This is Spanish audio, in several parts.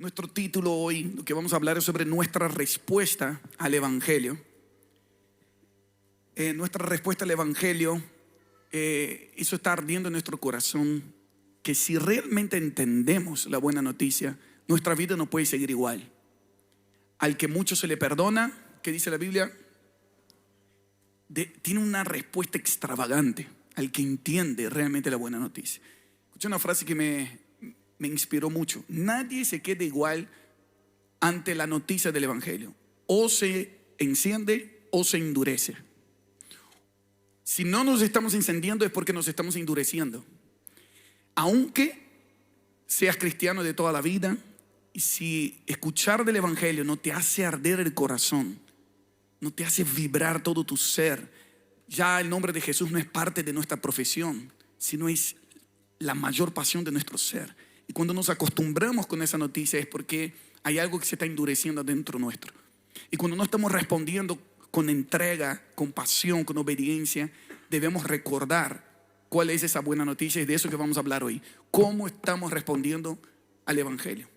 Nuestro título hoy, lo que vamos a hablar es sobre nuestra respuesta al Evangelio. Nuestra respuesta al Evangelio, eso está ardiendo en nuestro corazón, que si realmente entendemos la buena noticia, nuestra vida no puede seguir igual. Al que mucho se le perdona, ¿qué dice la Biblia? Tiene una respuesta extravagante al que entiende realmente la buena noticia. Escuché una frase que me inspiró mucho. Nadie se queda igual ante la noticia del Evangelio. O se enciende o se endurece. Si no nos estamos encendiendo es porque nos estamos endureciendo. Aunque seas cristiano de toda la vida, y si escuchar del Evangelio no te hace arder el corazón, no te hace vibrar todo tu ser, ya el nombre de Jesús no es parte de nuestra profesión, sino es la mayor pasión de nuestro ser. Y cuando nos acostumbramos con esa noticia es porque hay algo que se está endureciendo dentro nuestro. Y cuando no estamos respondiendo con entrega, con pasión, con obediencia, debemos recordar cuál es esa buena noticia, y de eso que vamos a hablar hoy. ¿Cómo estamos respondiendo al Evangelio?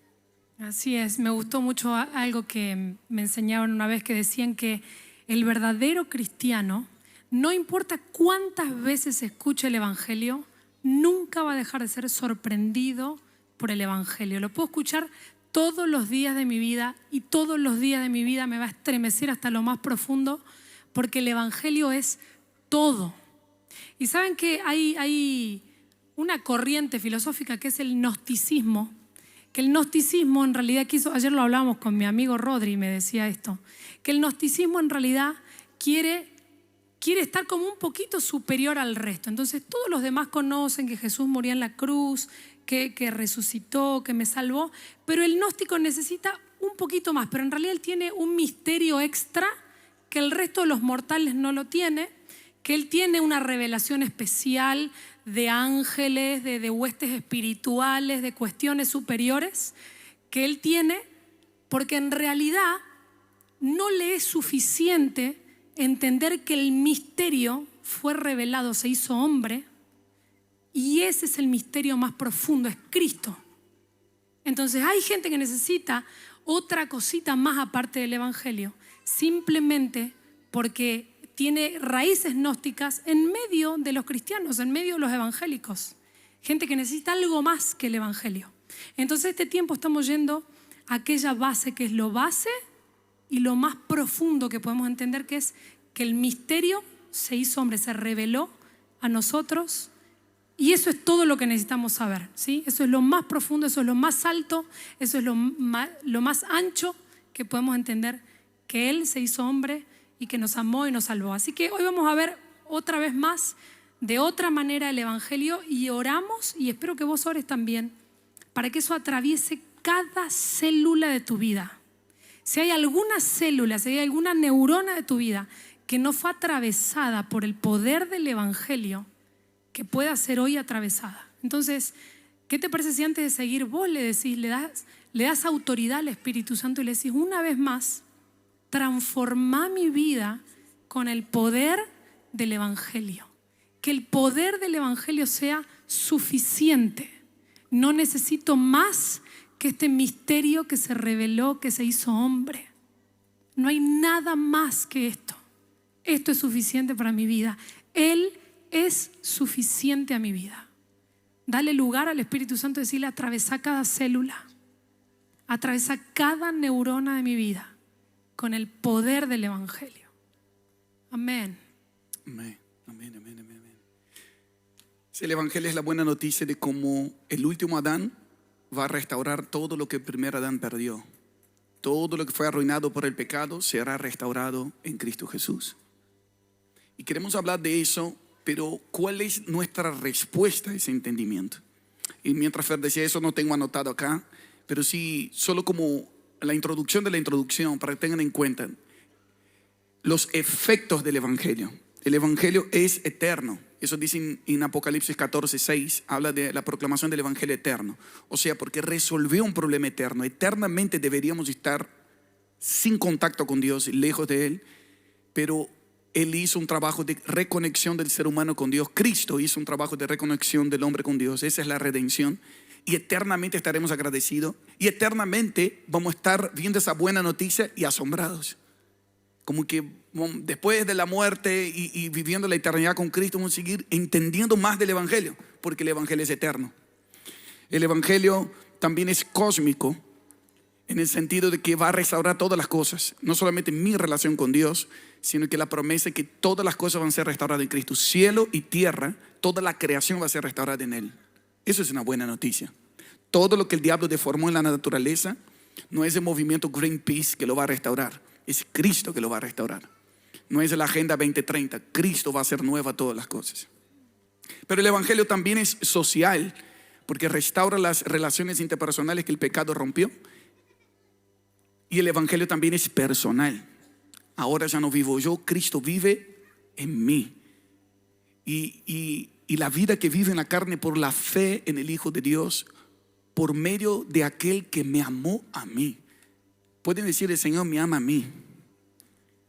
Así es, me gustó mucho algo que me enseñaron una vez, que decían que el verdadero cristiano, no importa cuántas veces escuche el Evangelio, nunca va a dejar de ser sorprendido por el Evangelio. Lo puedo escuchar todos los días de mi vida y todos los días de mi vida me va a estremecer hasta lo más profundo, porque el Evangelio es todo. Y saben que hay una corriente filosófica que es el gnosticismo, que el gnosticismo en realidad ayer lo hablábamos con mi amigo Rodri y me decía esto, que el gnosticismo en realidad quiere estar como un poquito superior al resto. Entonces todos los demás conocen que Jesús murió en la cruz, que resucitó, que me salvó, pero el gnóstico necesita un poquito más, pero en realidad él tiene un misterio extra que el resto de los mortales no lo tiene, que él tiene una revelación especial de ángeles, de huestes espirituales, de cuestiones superiores que él tiene, porque en realidad no le es suficiente entender que el misterio fue revelado, se hizo hombre, y ese es el misterio más profundo, es Cristo. Entonces hay gente que necesita otra cosita más aparte del Evangelio, simplemente porque tiene raíces gnósticas en medio de los cristianos, en medio de los evangélicos. Gente que necesita algo más que el Evangelio. Entonces este tiempo estamos yendo a aquella base que es lo base y lo más profundo que podemos entender, que es que el misterio se hizo hombre, se reveló a nosotros, y eso es todo lo que necesitamos saber, ¿sí? Eso es lo más profundo, eso es lo más alto, eso es lo más ancho que podemos entender, que Él se hizo hombre y que nos amó y nos salvó. Así que hoy vamos a ver otra vez más, de otra manera, el Evangelio, y oramos, y espero que vos ores también, para que eso atraviese cada célula de tu vida. Si hay alguna célula, si hay alguna neurona de tu vida que no fue atravesada por el poder del Evangelio, que pueda ser hoy atravesada. Entonces, ¿qué te parece si antes de seguir vos le decís, le das autoridad al Espíritu Santo y le decís una vez más: transformá mi vida con el poder del Evangelio? Que el poder del Evangelio sea suficiente. No necesito más que este misterio que se reveló, que se hizo hombre. No hay nada más que esto. Esto es suficiente para mi vida. Él es suficiente a mi vida. Dale lugar al Espíritu Santo y decirle: atravesá cada célula, atravesá cada neurona de mi vida con el poder del Evangelio. Amén. Amén, amén, amén, amén. El Evangelio es la buena noticia de cómo el último Adán va a restaurar todo lo que el primer Adán perdió. Todo lo que fue arruinado por el pecado será restaurado en Cristo Jesús. Y queremos hablar de eso, pero ¿cuál es nuestra respuesta a ese entendimiento? Y mientras Fer decía eso, no tengo anotado acá, pero sí, solo como la introducción de la introducción, para que tengan en cuenta los efectos del Evangelio. El Evangelio es eterno. Eso dice en Apocalipsis 14:6, habla de la proclamación del Evangelio eterno. O sea, porque resolvió un problema eterno. Eternamente deberíamos estar sin contacto con Dios, lejos de Él, pero Él hizo un trabajo de reconexión del ser humano con Dios. Cristo hizo un trabajo de reconexión del hombre con Dios. Esa es la redención. Y eternamente estaremos agradecidos. y eternamente vamos a estar viendo esa buena noticia y asombrados. Como que después de la muerte y viviendo la eternidad con Cristo, vamos a seguir entendiendo más del Evangelio, porque el Evangelio es eterno. El Evangelio también es cósmico, en el sentido de que va a restaurar todas las cosas, no solamente mi relación con Dios, sino que la promesa es que todas las cosas van a ser restauradas en Cristo. Cielo y tierra, toda la creación va a ser restaurada en Él. Eso es una buena noticia. Todo lo que el diablo deformó en la naturaleza no es el movimiento Greenpeace que lo va a restaurar, es Cristo que lo va a restaurar. No es la Agenda 2030, Cristo va a hacer nueva todas las cosas. Pero el Evangelio también es social, porque restaura las relaciones interpersonales que el pecado rompió. Y el Evangelio también es personal. Ahora ya no vivo yo, Cristo vive en mí. Y la vida que vive en la carne por la fe en el Hijo de Dios, por medio de aquel que me amó a mí. Pueden decir, el Señor me ama a mí.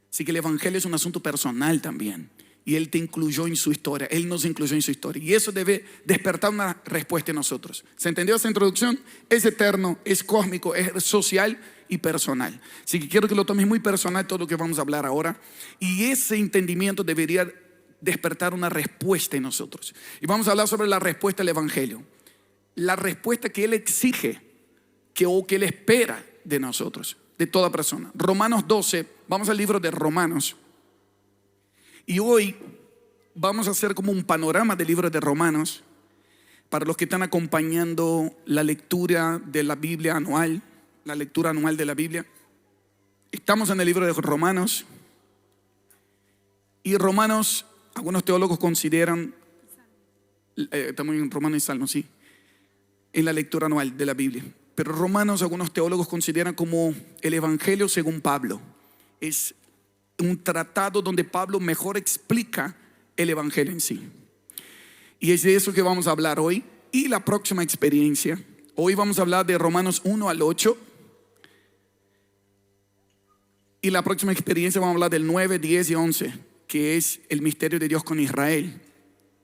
Así que el Evangelio es un asunto personal también. Y Él te incluyó en su historia, Él nos incluyó en su historia. Y eso debe despertar una respuesta en nosotros. ¿Se entendió esa introducción? Es eterno, es cósmico, es social y personal. Así que quiero que lo tomes muy personal todo lo que vamos a hablar ahora. Y ese entendimiento debería despertar una respuesta en nosotros. Y vamos a hablar sobre la respuesta al Evangelio. La respuesta que Él exige, o que Él espera de nosotros, de toda persona. Romanos 12, vamos al libro de Romanos. Y hoy vamos a hacer como un panorama del libro de Romanos para los que están acompañando la lectura de la Biblia anual, la lectura anual de la Biblia. Estamos en el libro de Romanos. Y Romanos, algunos teólogos consideran, estamos en Romanos y Salmos, sí, en la lectura anual de la Biblia. Pero Romanos, algunos teólogos consideran como el Evangelio según Pablo. Es un tratado donde Pablo mejor explica el Evangelio en sí. Y es de eso que vamos a hablar hoy y la próxima experiencia. Hoy vamos a hablar de Romanos 1 al 8. Y la próxima experiencia vamos a hablar del 9, 10 y 11, que es el misterio de Dios con Israel,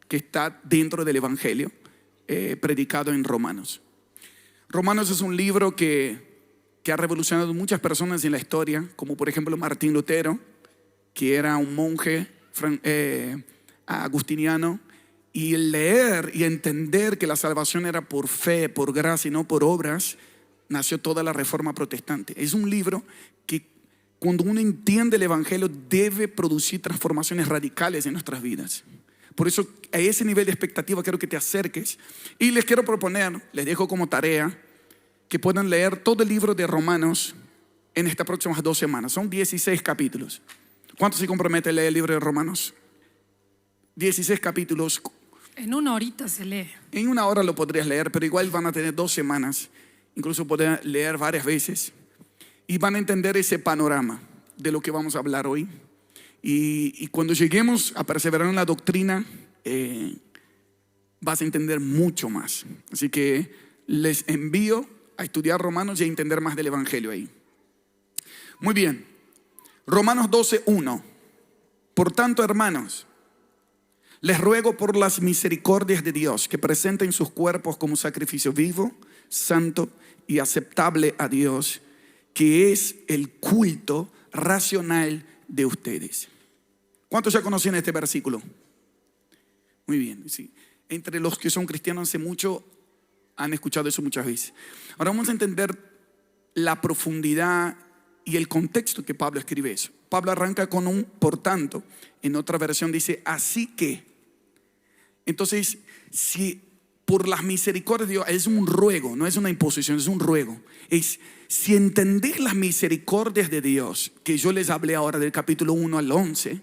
que está dentro del Evangelio predicado en Romanos. Romanos es un libro que ha revolucionado muchas personas en la historia, como por ejemplo Martín Lutero, que era un monje agustiniano, y el leer y entender que la salvación era por fe, por gracia y no por obras, nació toda la Reforma Protestante. Es un libro que cuando uno entiende el Evangelio debe producir transformaciones radicales en nuestras vidas. Por eso a ese nivel de expectativa quiero que te acerques. Y les quiero proponer, les dejo como tarea, que puedan leer todo el libro de Romanos en estas próximas 2 semanas. Son 16 capítulos. ¿Cuántos se comprometen a leer el libro de Romanos? 16 capítulos. En 1 horita se lee. En 1 hora lo podrías leer, pero igual van a tener 2 semanas. Incluso poder leer varias veces. Y van a entender ese panorama de lo que vamos a hablar hoy. Y cuando lleguemos a perseverar en la doctrina, vas a entender mucho más. Así que les envío a estudiar Romanos y a entender más del Evangelio ahí. Muy bien. Romanos 12, 1. Por tanto, hermanos, les ruego por las misericordias de Dios que presenten sus cuerpos como sacrificio vivo, santo y aceptable a Dios, que es el culto racional de ustedes. ¿Cuántos ya conocían este versículo? Muy bien, sí. Entre los que son cristianos hace mucho han escuchado eso muchas veces. Ahora vamos a entender la profundidad y el contexto que Pablo escribe eso. Pablo arranca con un por tanto. En otra versión dice así que. Entonces, si por las misericordias de Dios, es un ruego, no es una imposición, es un ruego. Es si entendés las misericordias de Dios, que yo les hablé ahora del capítulo 1 al 11,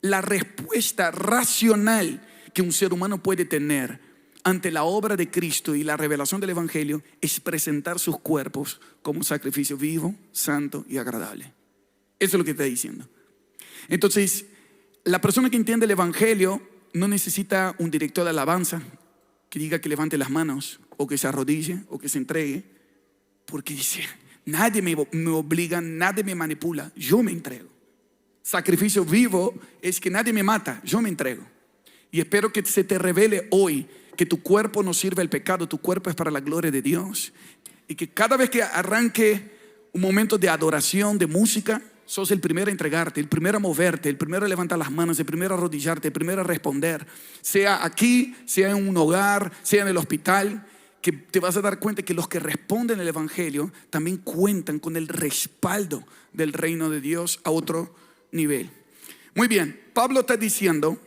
la respuesta racional que un ser humano puede tener ante la obra de Cristo y la revelación del Evangelio es presentar sus cuerpos como sacrificio vivo, santo y agradable. Eso es lo que está diciendo. Entonces, la persona que entiende el Evangelio no necesita un director de alabanza que diga que levante las manos o que se arrodille o que se entregue, porque dice, nadie me obliga, nadie me manipula, yo me entrego. Sacrificio vivo es que nadie me mata, yo me entrego. Y espero que se te revele hoy que tu cuerpo no sirve al pecado, tu cuerpo es para la gloria de Dios. y que cada vez que arranque un momento de adoración, de música, sos el primero a entregarte, el primero a moverte, el primero a levantar las manos, el primero a arrodillarte, el primero a responder. Sea aquí, sea en un hogar, sea en el hospital, que te vas a dar cuenta que los que responden el evangelio también cuentan con el respaldo del reino de Dios a otro nivel. Muy bien, Pablo está diciendo,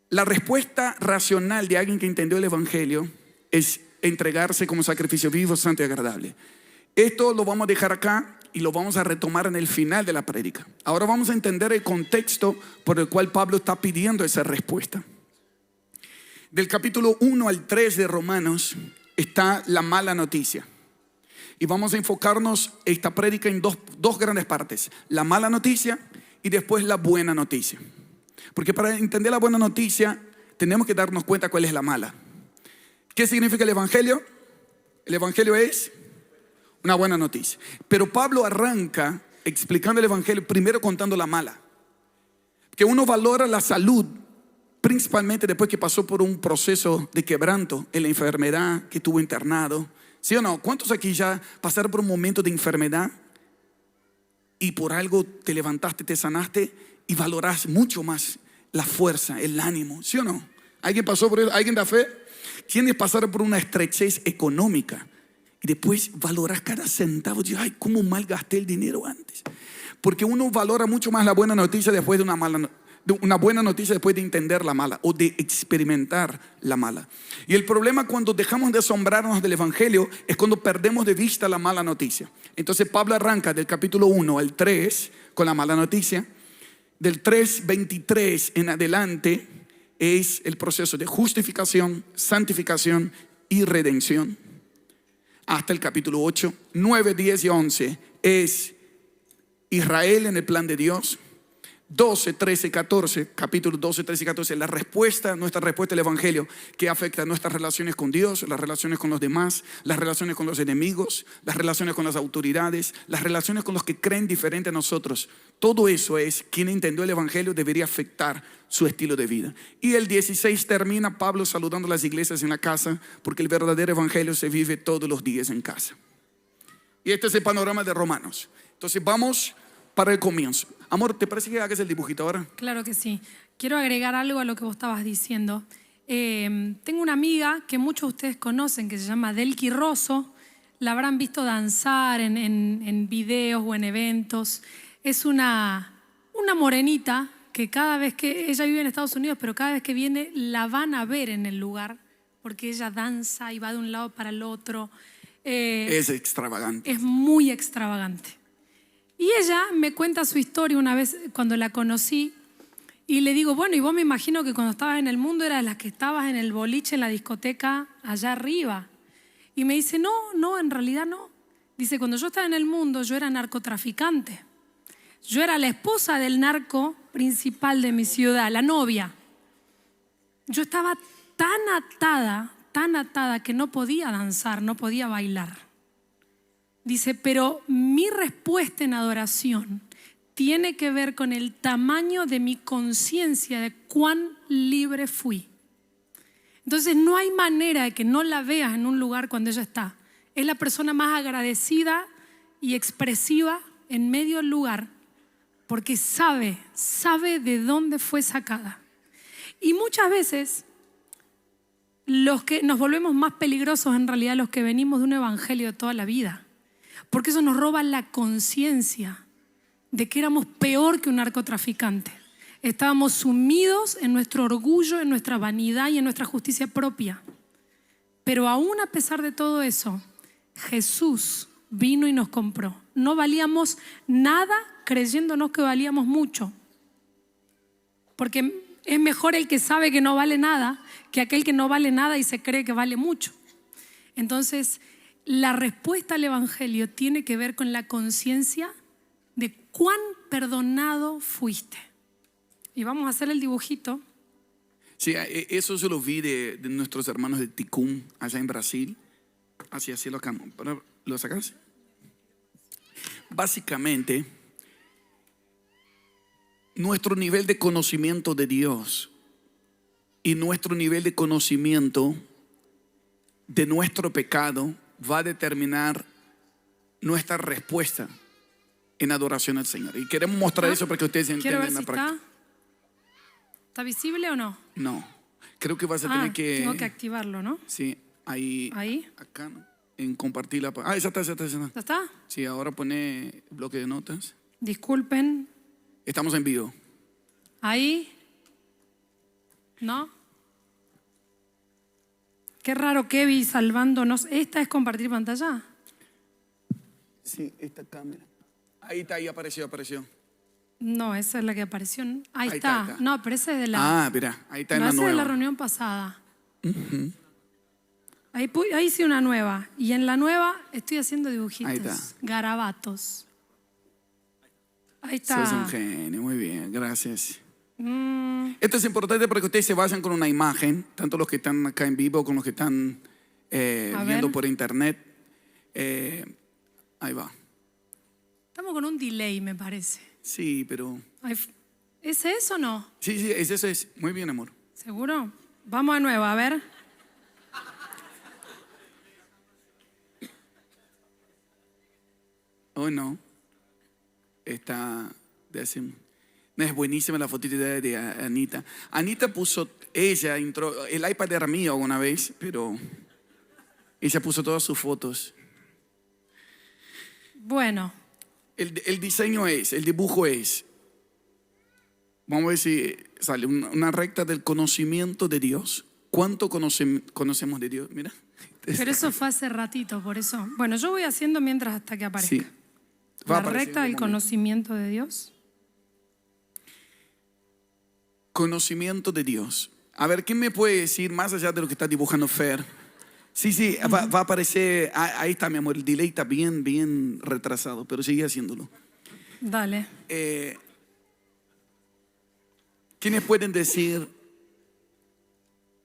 la respuesta racional de alguien que entendió el evangelio es entregarse como sacrificio vivo, santo y agradable. Esto lo vamos a dejar acá y lo vamos a retomar en el final de la prédica. Ahora vamos a entender el contexto por el cual Pablo está pidiendo esa respuesta. Del capítulo 1 al 3 de Romanos está la mala noticia. Y vamos a enfocarnos esta prédica en dos grandes partes. La mala noticia y después la buena noticia. Porque para entender la buena noticia tenemos que darnos cuenta cuál es la mala. ¿Qué significa el evangelio? El evangelio es una buena noticia. Pero Pablo arranca explicando el evangelio primero contando la mala. Que uno valora la salud principalmente después que pasó por un proceso de quebranto en la enfermedad, que estuvo internado. ¿Sí o no? ¿Cuántos aquí ya pasaron por un momento de enfermedad y por algo te levantaste, te sanaste y valorás mucho más la fuerza, el ánimo? ¿Sí o no? ¿Alguien pasó por eso? ¿Alguien da fe? ¿Quiénes pasaron por una estrechez económica y después valorás cada centavo? Dices, ay, cómo mal gasté el dinero antes. Porque uno valora mucho más la buena noticia después de una buena noticia después de entender la mala o de experimentar la mala. Y el problema cuando dejamos de asombrarnos del evangelio es cuando perdemos de vista la mala noticia. Entonces Pablo arranca del capítulo 1 al 3 con la mala noticia. Del 3:23 en adelante es el proceso de justificación, santificación y redención. Hasta el capítulo 8, 9, 10 y 11 es Israel en el plan de Dios. 12, 13, 14, capítulos 12, 13 y 14, nuestra respuesta al evangelio que afecta nuestras relaciones con Dios, las relaciones con los demás, las relaciones con los enemigos, las relaciones con las autoridades, las relaciones con los que creen diferente a nosotros. Todo eso es, quien entendió el evangelio debería afectar su estilo de vida. Y el 16 termina Pablo saludando a las iglesias en la casa, porque el verdadero evangelio se vive todos los días en casa. Y este es el panorama de Romanos. Entonces vamos para el comienzo. Amor, ¿te parece que hagas el dibujito ahora? Claro que sí. Quiero agregar algo a lo que vos estabas diciendo. Tengo una amiga que muchos de ustedes conocen que se llama Delki Rosso. La habrán visto danzar en videos o en eventos. Es una morenita que cada vez que ella vive en Estados Unidos, pero cada vez que viene la van a ver en el lugar porque ella danza y va de un lado para el otro. Es extravagante. Es muy extravagante. Y ella me cuenta su historia una vez cuando la conocí y le digo, bueno, y vos me imagino que cuando estabas en el mundo eras las que estabas en el boliche, en la discoteca, allá arriba. Y me dice, no, en realidad no. Dice, cuando yo estaba en el mundo yo era narcotraficante. Yo era la esposa del narco principal de mi ciudad, la novia. Yo estaba tan atada que no podía danzar, no podía bailar. Dice, pero mi respuesta en adoración tiene que ver con el tamaño de mi conciencia de cuán libre fui. Entonces no hay manera de que no la veas en un lugar cuando ella está. Es la persona más agradecida y expresiva en medio del lugar porque sabe de dónde fue sacada. Y muchas veces los que nos volvemos más peligrosos en realidad los que venimos de un evangelio de toda la vida. Porque eso nos roba la conciencia de que éramos peor que un narcotraficante. Estábamos sumidos en nuestro orgullo, en nuestra vanidad y en nuestra justicia propia. Pero aún a pesar de todo eso, Jesús vino y nos compró. No valíamos nada creyéndonos que valíamos mucho. Porque es mejor el que sabe que no vale nada que aquel que no vale nada y se cree que vale mucho. Entonces, la respuesta al evangelio tiene que ver con la conciencia de cuán perdonado fuiste. Y vamos a hacer el dibujito. Sí, eso yo lo vi de nuestros hermanos de Ticum, allá en Brasil. Así lo acabamos. ¿Lo sacas? Básicamente, nuestro nivel de conocimiento de Dios y nuestro nivel de conocimiento de nuestro pecado va a determinar nuestra respuesta en adoración al Señor. Y queremos mostrar eso para que ustedes Quiero ver entiendan la si práctica. ¿Está visible o no? No, creo que vas a tener que... Tengo que activarlo, ¿no? Sí, ahí. Acá, ¿no? En compartir la... esa está. ¿Ya está? Sí, ahora pone bloque de notas. Disculpen. Estamos en vivo. Ahí. ¿No? Qué raro, Kevin, salvándonos. ¿Esta es compartir pantalla? Sí, esta cámara. Ahí está, ahí apareció. No, esa es la que apareció. Ahí Ahí está. está. No, pero esa es de la... Mira, ahí está no, en la esa es nueva. de la reunión pasada. Ahí sí una nueva. Y en la nueva estoy haciendo dibujitos. Ahí está. Garabatos. Ahí está. Sos un genio, muy bien, gracias. Esto es importante para que ustedes se vayan con una imagen, tanto los que están acá en vivo como los que están viendo por internet. Ahí va. Estamos con un delay, me parece. Sí, pero... ¿Es eso o no? Sí, eso es. Muy bien, amor. ¿Seguro? Vamos de nuevo, a ver. Oh, no. Está... No, es buenísima la fotito de Anita. Anita puso... el iPad era mío una vez, pero... ella puso todas sus fotos. Bueno. El diseño el dibujo es... Vamos a ver si sale una recta del conocimiento de Dios. ¿Cuánto conocemos de Dios? Mira. Pero eso fue hace ratito, por eso. Bueno, yo voy haciendo mientras hasta que aparezca. Sí. La recta del conocimiento de Dios. Conocimiento de Dios. A ver, ¿quién me puede decir más allá de lo que está dibujando Fer? Sí, va a aparecer. Ahí está, mi amor. El delay está bien retrasado, pero sigue haciéndolo. Dale. ¿Quiénes pueden decir,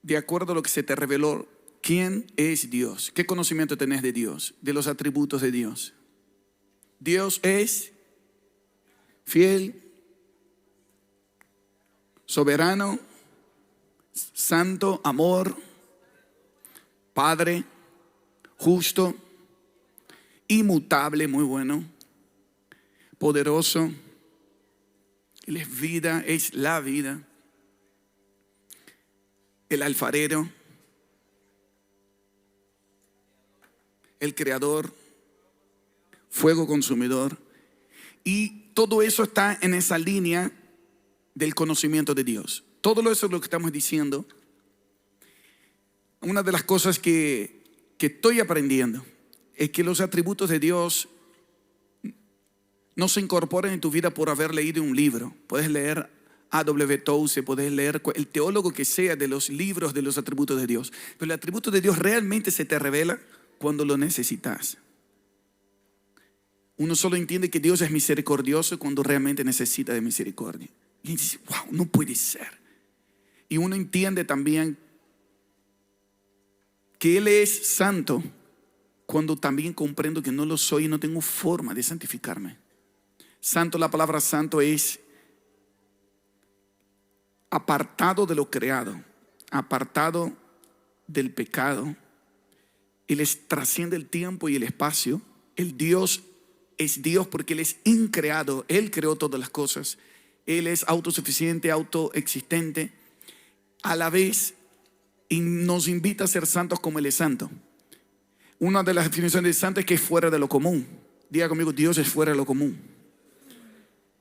de acuerdo a lo que se te reveló, quién es Dios? ¿Qué conocimiento tenés de Dios? De los atributos de Dios. Dios es fiel, soberano, santo, amor, Padre, justo, inmutable, muy bueno, poderoso. Él es vida, es la vida. El alfarero, el creador, fuego consumidor. Y todo eso está en esa línea del conocimiento de Dios. Todo eso es lo que estamos diciendo. Una de las cosas que estoy aprendiendo es que los atributos de Dios no se incorporan en tu vida por haber leído un libro. Puedes leer A.W. Tozer, puedes leer el teólogo que sea de los libros de los atributos de Dios. Pero el atributo de Dios realmente se te revela cuando lo necesitas. Uno solo entiende que Dios es misericordioso cuando realmente necesita de misericordia. Y dice, wow, no puede ser. Y uno entiende también que Él es santo cuando también comprendo que no lo soy y no tengo forma de santificarme. Santo, la palabra santo es apartado de lo creado, apartado del pecado. Él trasciende el tiempo y el espacio. El Dios es Dios porque Él es increado. Él creó todas las cosas. Él es autosuficiente, autoexistente. A la vez, y nos invita a ser santos como Él es santo. Una de las definiciones de santo es que es fuera de lo común. Diga conmigo, Dios es fuera de lo común.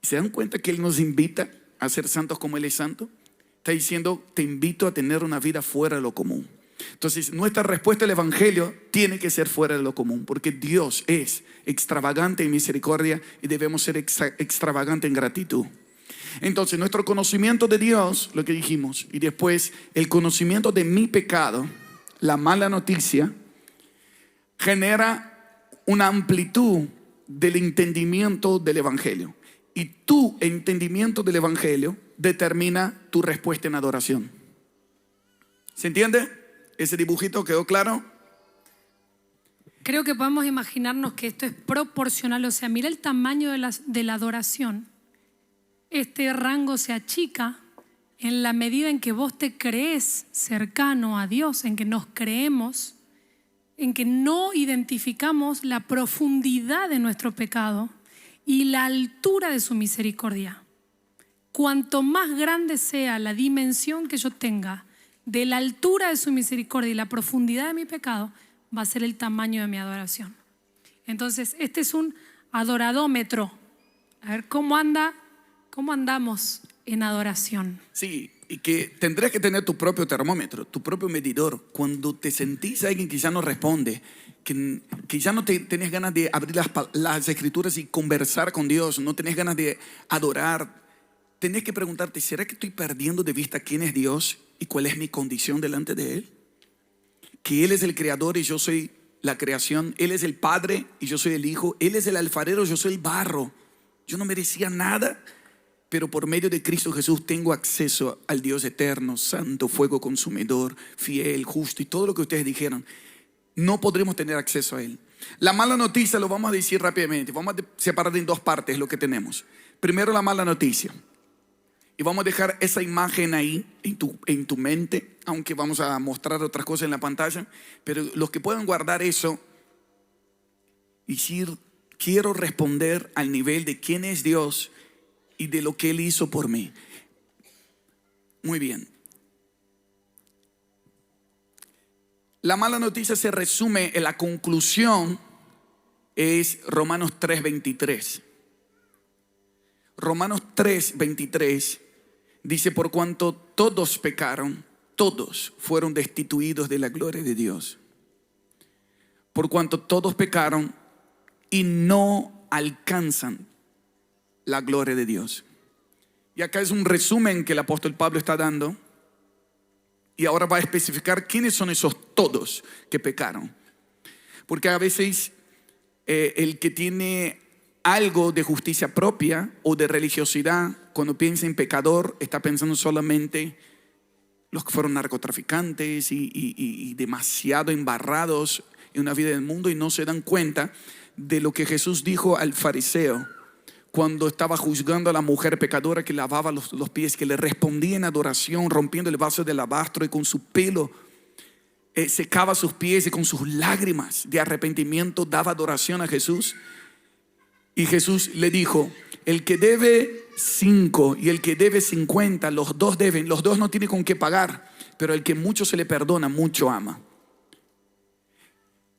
¿Se dan cuenta que Él nos invita a ser santos como Él es santo? Está diciendo, te invito a tener una vida fuera de lo común. Entonces, nuestra respuesta al Evangelio tiene que ser fuera de lo común, porque Dios es extravagante en misericordia y debemos ser extravagante en gratitud. Entonces, nuestro conocimiento de Dios, lo que dijimos, y después el conocimiento de mi pecado, la mala noticia, genera una amplitud del entendimiento del Evangelio. Y tu entendimiento del Evangelio determina tu respuesta en adoración. ¿Se entiende? ¿Ese dibujito quedó claro? Creo que podemos imaginarnos que esto es proporcional. O sea, mira el tamaño de la adoración. Este rango se achica en la medida en que vos te crees cercano a Dios, en que nos creemos en que no identificamos la profundidad de nuestro pecado y la altura de su misericordia. Cuanto más grande sea la dimensión que yo tenga de la altura de su misericordia y la profundidad de mi pecado, va a ser el tamaño de mi adoración. Entonces, este es un adoradómetro. A ver, ¿cómo andamos en adoración? Sí, y que tendrás que tener tu propio termómetro, tu propio medidor. Cuando te sentís a alguien que ya no responde, que ya no tenés ganas de abrir las escrituras y conversar con Dios, no tenés ganas de adorar, tenés que preguntarte, ¿será que estoy perdiendo de vista quién es Dios y cuál es mi condición delante de Él? Que Él es el creador y yo soy la creación. Él es el Padre y yo soy el Hijo. Él es el alfarero, yo soy el barro. Yo no merecía nada, pero por medio de Cristo Jesús tengo acceso al Dios eterno, santo, fuego consumidor, fiel, justo y todo lo que ustedes dijeron. No podremos tener acceso a Él. La mala noticia lo vamos a decir rápidamente. Vamos a separar en dos partes lo que tenemos. Primero, la mala noticia. Y vamos a dejar esa imagen ahí en tu mente, aunque vamos a mostrar otras cosas en la pantalla. Pero los que puedan guardar eso y decir, quiero responder al nivel de quién es Dios y de lo que Él hizo por mí. Muy bien. La mala noticia se resume en la conclusión, es Romanos 3:23. Romanos 3:23 dice, por cuanto todos pecaron, todos fueron destituidos de la gloria de Dios. Por cuanto todos pecaron y no alcanzan la gloria de Dios. Y acá es un resumen que el apóstol Pablo está dando. Y ahora va a especificar quiénes son esos todos que pecaron. Porque a veces el que tiene algo de justicia propia o de religiosidad, cuando piensa en pecador, está pensando solamente los que fueron narcotraficantes y demasiado embarrados en una vida del mundo y no se dan cuenta de lo que Jesús dijo al fariseo cuando estaba juzgando a la mujer pecadora que lavaba los pies, que le respondía en adoración, rompiendo el vaso de alabastro y con su pelo secaba sus pies y con sus lágrimas de arrepentimiento daba adoración a Jesús. Y Jesús le dijo, el que debe 5 y el que debe 50, los dos deben, los dos no tienen con qué pagar, pero el que mucho se le perdona, mucho ama.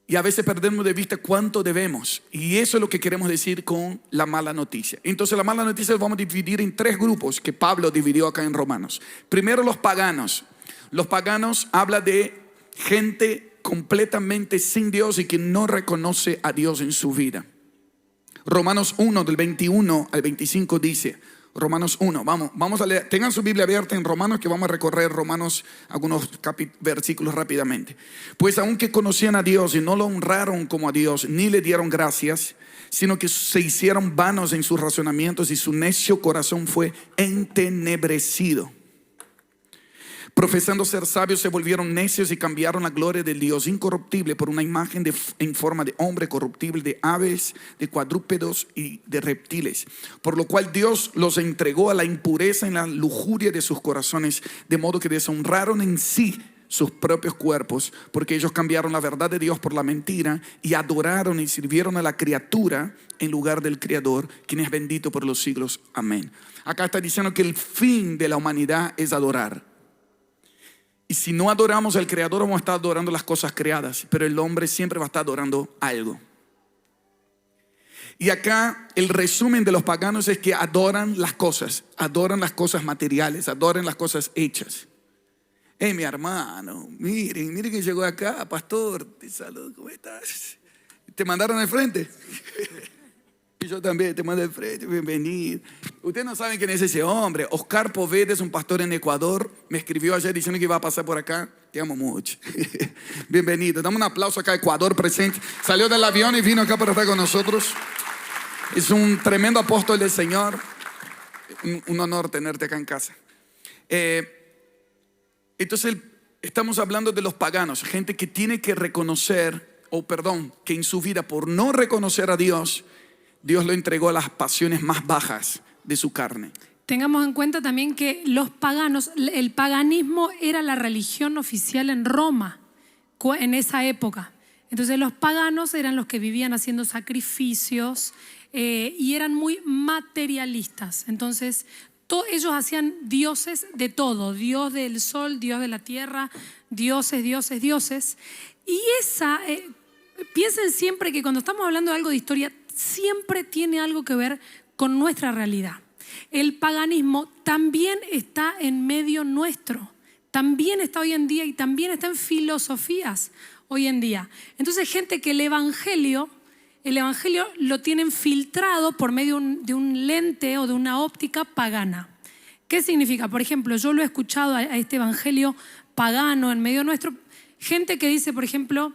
Y a veces perdemos de vista cuánto debemos. Y eso es lo que queremos decir con la mala noticia. Entonces la mala noticia la vamos a dividir en 3 grupos que Pablo dividió acá en Romanos. Primero, los paganos. Los paganos habla de gente completamente sin Dios y que no reconoce a Dios en su vida. Romanos 1 del 21 al 25 dice, Romanos 1, vamos a leer, tengan su Biblia abierta en Romanos, que vamos a recorrer Romanos, algunos versículos rápidamente. Pues aunque conocían a Dios y no lo honraron como a Dios, ni le dieron gracias, sino que se hicieron vanos en sus razonamientos y su necio corazón fue entenebrecido. Profesando ser sabios, se volvieron necios y cambiaron la gloria del Dios incorruptible por una imagen en forma de hombre corruptible, de aves, de cuadrúpedos y de reptiles. Por lo cual Dios los entregó a la impureza en la lujuria de sus corazones, de modo que deshonraron en sí sus propios cuerpos, porque ellos cambiaron la verdad de Dios por la mentira y adoraron y sirvieron a la criatura en lugar del Creador, quien es bendito por los siglos. Amén. Acá está diciendo que el fin de la humanidad es adorar. Y si no adoramos al Creador, vamos a estar adorando las cosas creadas, pero el hombre siempre va a estar adorando algo. Y acá el resumen de los paganos es que adoran las cosas materiales, adoran las cosas hechas. Mi hermano, miren que llegó acá, pastor, te saludo, ¿cómo estás? ¿Te mandaron al frente? Y yo también te mando al frente, bienvenido. Ustedes no saben quién es ese hombre. Oscar Poveda es un pastor en Ecuador. Me escribió ayer diciendo que iba a pasar por acá. Te amo mucho. Bienvenido. Dame un aplauso acá a Ecuador presente. Salió del avión y vino acá para estar con nosotros. Es un tremendo apóstol del Señor. Un honor tenerte acá en casa. Entonces estamos hablando de los paganos. Gente que tiene que reconocer, que en su vida por no reconocer a Dios, Dios lo entregó a las pasiones más bajas de su carne. Tengamos en cuenta también que los paganos, el paganismo era la religión oficial en Roma en esa época. Entonces los paganos eran los que vivían haciendo sacrificios y eran muy materialistas. Entonces ellos hacían dioses de todo, Dios del sol, Dios de la tierra, dioses. Y piensen siempre que cuando estamos hablando de algo de historia, siempre tiene algo que ver con nuestra realidad. El paganismo también está en medio nuestro, también está hoy en día y también está en filosofías hoy en día. Entonces gente que el evangelio lo tienen filtrado por medio de un lente o de una óptica pagana. ¿Qué significa? Por ejemplo, yo lo he escuchado a este evangelio pagano en medio nuestro, gente que dice, por ejemplo,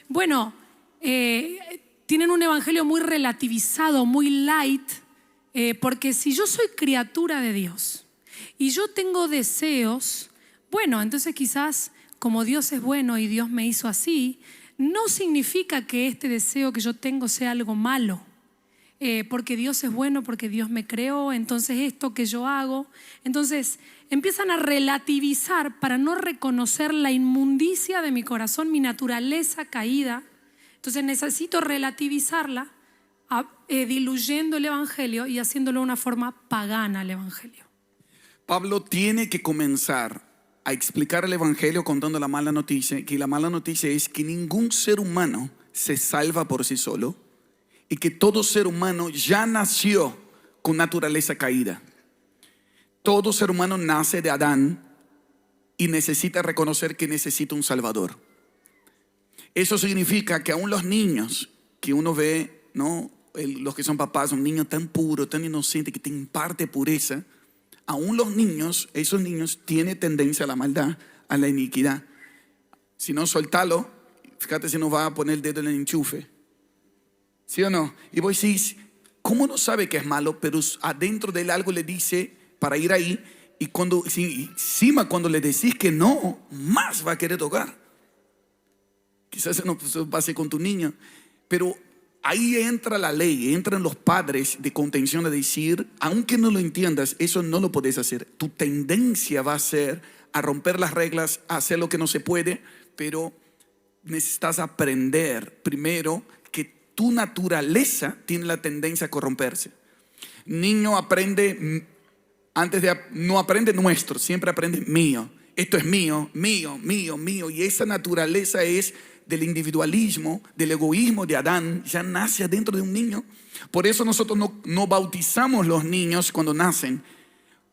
bueno, tienen un evangelio muy relativizado, muy light, porque si yo soy criatura de Dios y yo tengo deseos, bueno, entonces quizás como Dios es bueno y Dios me hizo así, no significa que este deseo que yo tengo sea algo malo, porque Dios es bueno, porque Dios me creó, entonces esto que yo hago, entonces empiezan a relativizar para no reconocer la inmundicia de mi corazón, mi naturaleza caída. Entonces necesito relativizarla, diluyendo el evangelio y haciéndolo de una forma pagana el evangelio. Pablo tiene que comenzar a explicar el evangelio contando la mala noticia, que la mala noticia es que ningún ser humano se salva por sí solo y que todo ser humano ya nació con naturaleza caída. Todo ser humano nace de Adán y necesita reconocer que necesita un salvador. Eso significa que aún los niños que uno ve, ¿no? Los que son papás, un niño tan puro, tan inocente, que te imparte pureza, aún los niños, esos niños tienen tendencia a la maldad, a la iniquidad. Si no, soltalo, fíjate si no va a poner el dedo en el enchufe. ¿Sí o no? Y vos decís, ¿cómo no sabe que es malo? Pero adentro de él algo le dice para ir ahí, y encima cuando le decís que no, más va a querer tocar. Quizás no pase con tu niño, pero ahí entra la ley, entran los padres de contención a decir, aunque no lo entiendas, eso no lo podés hacer. Tu tendencia va a ser a romper las reglas, a hacer lo que no se puede, pero necesitas aprender primero que tu naturaleza tiene la tendencia a corromperse. Niño aprende, no aprende nuestro, siempre aprende mío. Esto es mío, mío, mío, mío. Y esa naturaleza es del individualismo, del egoísmo de Adán, ya nace adentro de un niño. Por eso nosotros no bautizamos los niños cuando nacen.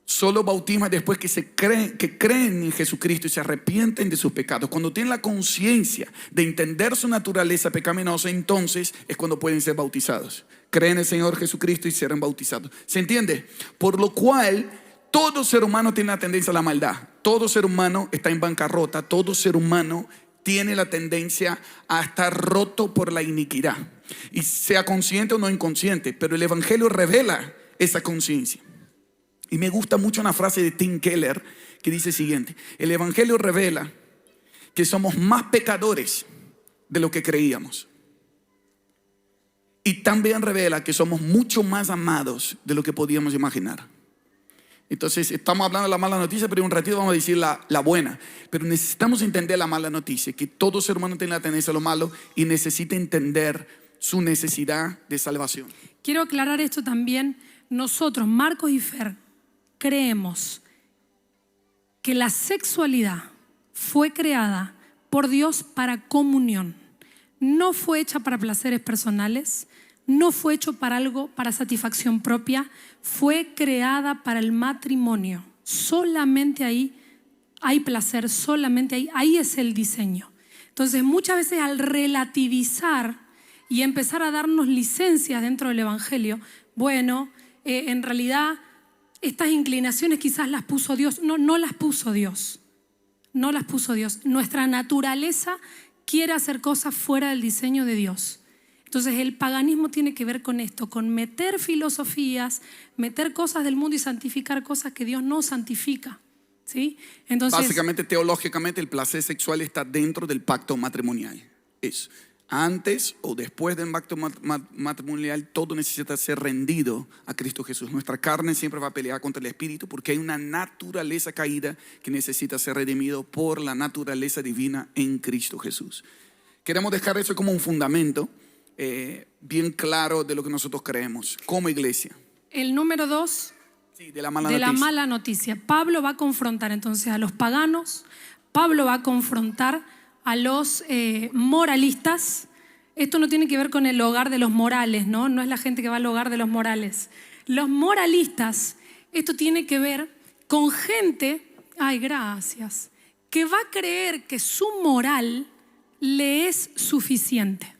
Solo bautismo después que creen en Jesucristo y se arrepienten de sus pecados. Cuando tienen la conciencia de entender su naturaleza pecaminosa, entonces es cuando pueden ser bautizados. Creen en el Señor Jesucristo y serán bautizados. ¿Se entiende? Por lo cual, todo ser humano tiene la tendencia a la maldad. Todo ser humano está en bancarrota. Todo ser humano tiene la tendencia a estar roto por la iniquidad. Y sea consciente o no inconsciente, pero el evangelio revela esa conciencia. Y me gusta mucho una frase de Tim Keller que dice el siguiente: el evangelio revela que somos más pecadores de lo que creíamos. Y también revela que somos mucho más amados de lo que podíamos imaginar. Entonces estamos hablando de la mala noticia, pero en un ratito vamos a decir la buena. Pero necesitamos entender la mala noticia, que todo ser humano tiene la tendencia a lo malo y necesita entender su necesidad de salvación. Quiero aclarar esto también. Nosotros, Marcos y Fer, creemos que la sexualidad fue creada por Dios para comunión. No fue hecha para placeres personales, no fue hecho para algo, para satisfacción propia, fue creada para el matrimonio. Solamente ahí hay placer, solamente ahí es el diseño. Entonces muchas veces al relativizar y empezar a darnos licencias dentro del evangelio, bueno, en realidad estas inclinaciones quizás las puso Dios. No las puso Dios. No las puso Dios. Nuestra naturaleza quiere hacer cosas fuera del diseño de Dios. Entonces el paganismo tiene que ver con esto, con meter filosofías, meter cosas del mundo y santificar cosas que Dios no santifica, ¿sí? Entonces, básicamente, teológicamente, el placer sexual está dentro del pacto matrimonial. Eso. Antes o después del pacto matrimonial, todo necesita ser rendido a Cristo Jesús. Nuestra carne siempre va a pelear contra el espíritu porque hay una naturaleza caída que necesita ser redimido por la naturaleza divina en Cristo Jesús. Queremos dejar eso como un fundamento bien claro de lo que nosotros creemos como iglesia. El número 2, Sí, de la mala de noticia. la mala noticia. Pablo va a confrontar entonces a los paganos, Pablo va a confrontar a los moralistas. Esto no tiene que ver con el hogar de los morales, ¿no? No es la gente que va al hogar de los morales. Los moralistas, esto tiene que ver con gente, ay, gracias, que va a creer que su moral le es suficiente,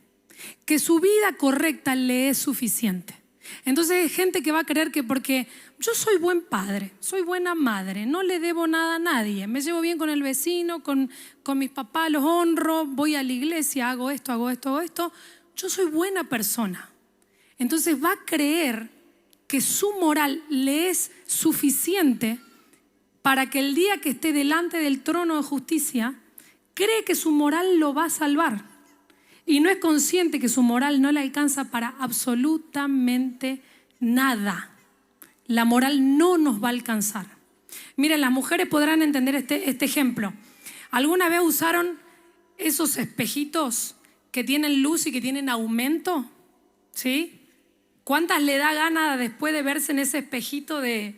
que su vida correcta le es suficiente. Entonces hay gente que va a creer que porque yo soy buen padre, soy buena madre, no le debo nada a nadie, me llevo bien con el vecino, con mis papás, los honro, voy a la iglesia, hago esto, hago esto, hago esto, yo soy buena persona. Entonces va a creer que su moral le es suficiente para que el día que esté delante del trono de justicia, cree que su moral lo va a salvar. Y no es consciente que su moral no le alcanza para absolutamente nada. La moral no nos va a alcanzar. Miren, las mujeres podrán entender este ejemplo. ¿Alguna vez usaron esos espejitos que tienen luz y que tienen aumento? ¿Sí? ¿Cuántas le da gana después de verse en ese espejito de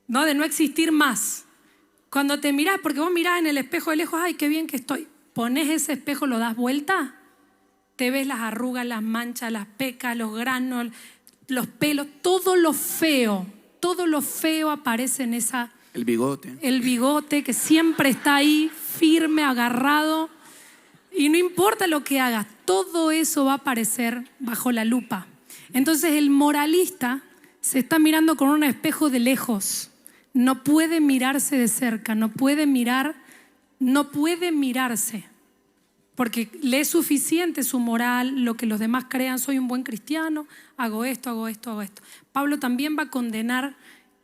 no existir más? Cuando te mirás, porque vos mirás en el espejo de lejos, ay, qué bien que estoy. Pones ese espejo, lo das vuelta, te ves las arrugas, las manchas, las pecas, los granos, los pelos, todo lo feo aparece en esa... El bigote. El bigote que siempre está ahí, firme, agarrado. Y no importa lo que hagas, todo eso va a aparecer bajo la lupa. Entonces el moralista se está mirando con un espejo de lejos. No puede mirarse de cerca, no puede mirarse. Porque le es suficiente su moral, lo que los demás crean, soy un buen cristiano, hago esto, hago esto, hago esto. Pablo también va a condenar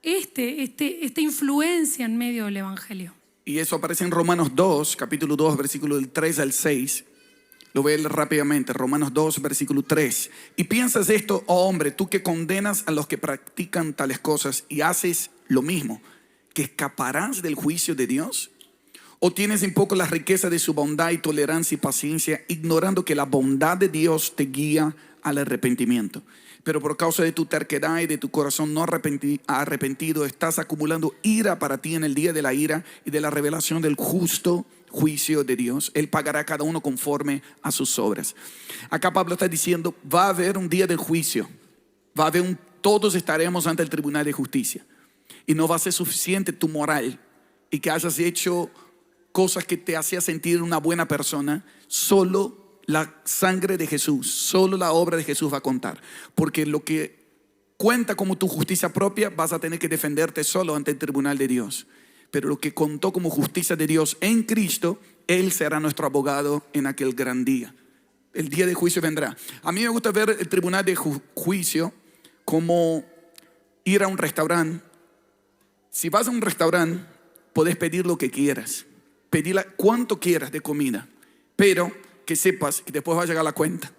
esta influencia en medio del Evangelio. Y eso aparece en Romanos 2, capítulo 2, versículo del 3 al 6. Lo voy a leer rápidamente, Romanos 2, versículo 3. Y piensas esto, oh hombre, tú que condenas a los que practican tales cosas y haces lo mismo, ¿que escaparás del juicio de Dios? ¿O tienes en poco la riqueza de su bondad y tolerancia y paciencia, ignorando que la bondad de Dios te guía al arrepentimiento? Pero por causa de tu terquedad y de tu corazón no arrepentido, estás acumulando ira para ti en el día de la ira y de la revelación del justo juicio de Dios. Él pagará a cada uno conforme a sus obras. Acá Pablo está diciendo, va a haber un día del juicio. Todos estaremos ante el tribunal de justicia. Y no va a ser suficiente tu moral y que hayas hecho cosas que te hacía sentir una buena persona. Solo la sangre de Jesús, solo la obra de Jesús va a contar. Porque lo que cuenta como tu justicia propia, vas a tener que defenderte solo ante el tribunal de Dios. Pero lo que contó como justicia de Dios en Cristo, Él será nuestro abogado en aquel gran día. El día de juicio vendrá. A mí me gusta ver el tribunal de juicio como ir a un restaurante. Si vas a un restaurante, puedes pedir lo que quieras. Pedir cuánto quieras de comida. Pero que sepas que después va a llegar la cuenta.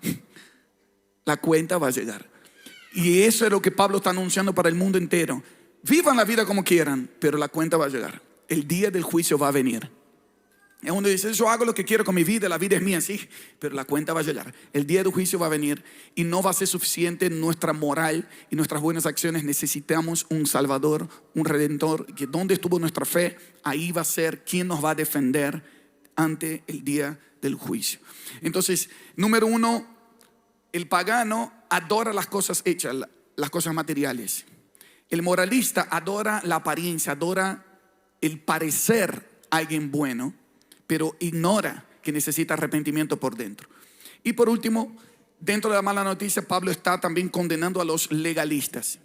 La cuenta va a llegar. Y eso es lo que Pablo está anunciando para el mundo entero. Vivan la vida como quieran, pero la cuenta va a llegar. El día del juicio va a venir. Y uno dice, yo hago lo que quiero con mi vida, la vida es mía, sí, pero la cuenta va a llegar. El día del juicio va a venir y no va a ser suficiente nuestra moral y nuestras buenas acciones. Necesitamos un Salvador, un Redentor, que donde estuvo nuestra fe, ahí va a ser quien nos va a defender ante el día del juicio. Entonces, número 1, el pagano adora las cosas hechas, las cosas materiales. El moralista adora la apariencia, adora el parecer alguien bueno, pero ignora que necesita arrepentimiento por dentro. Y por último, dentro de la mala noticia, Pablo está también condenando a los legalistas.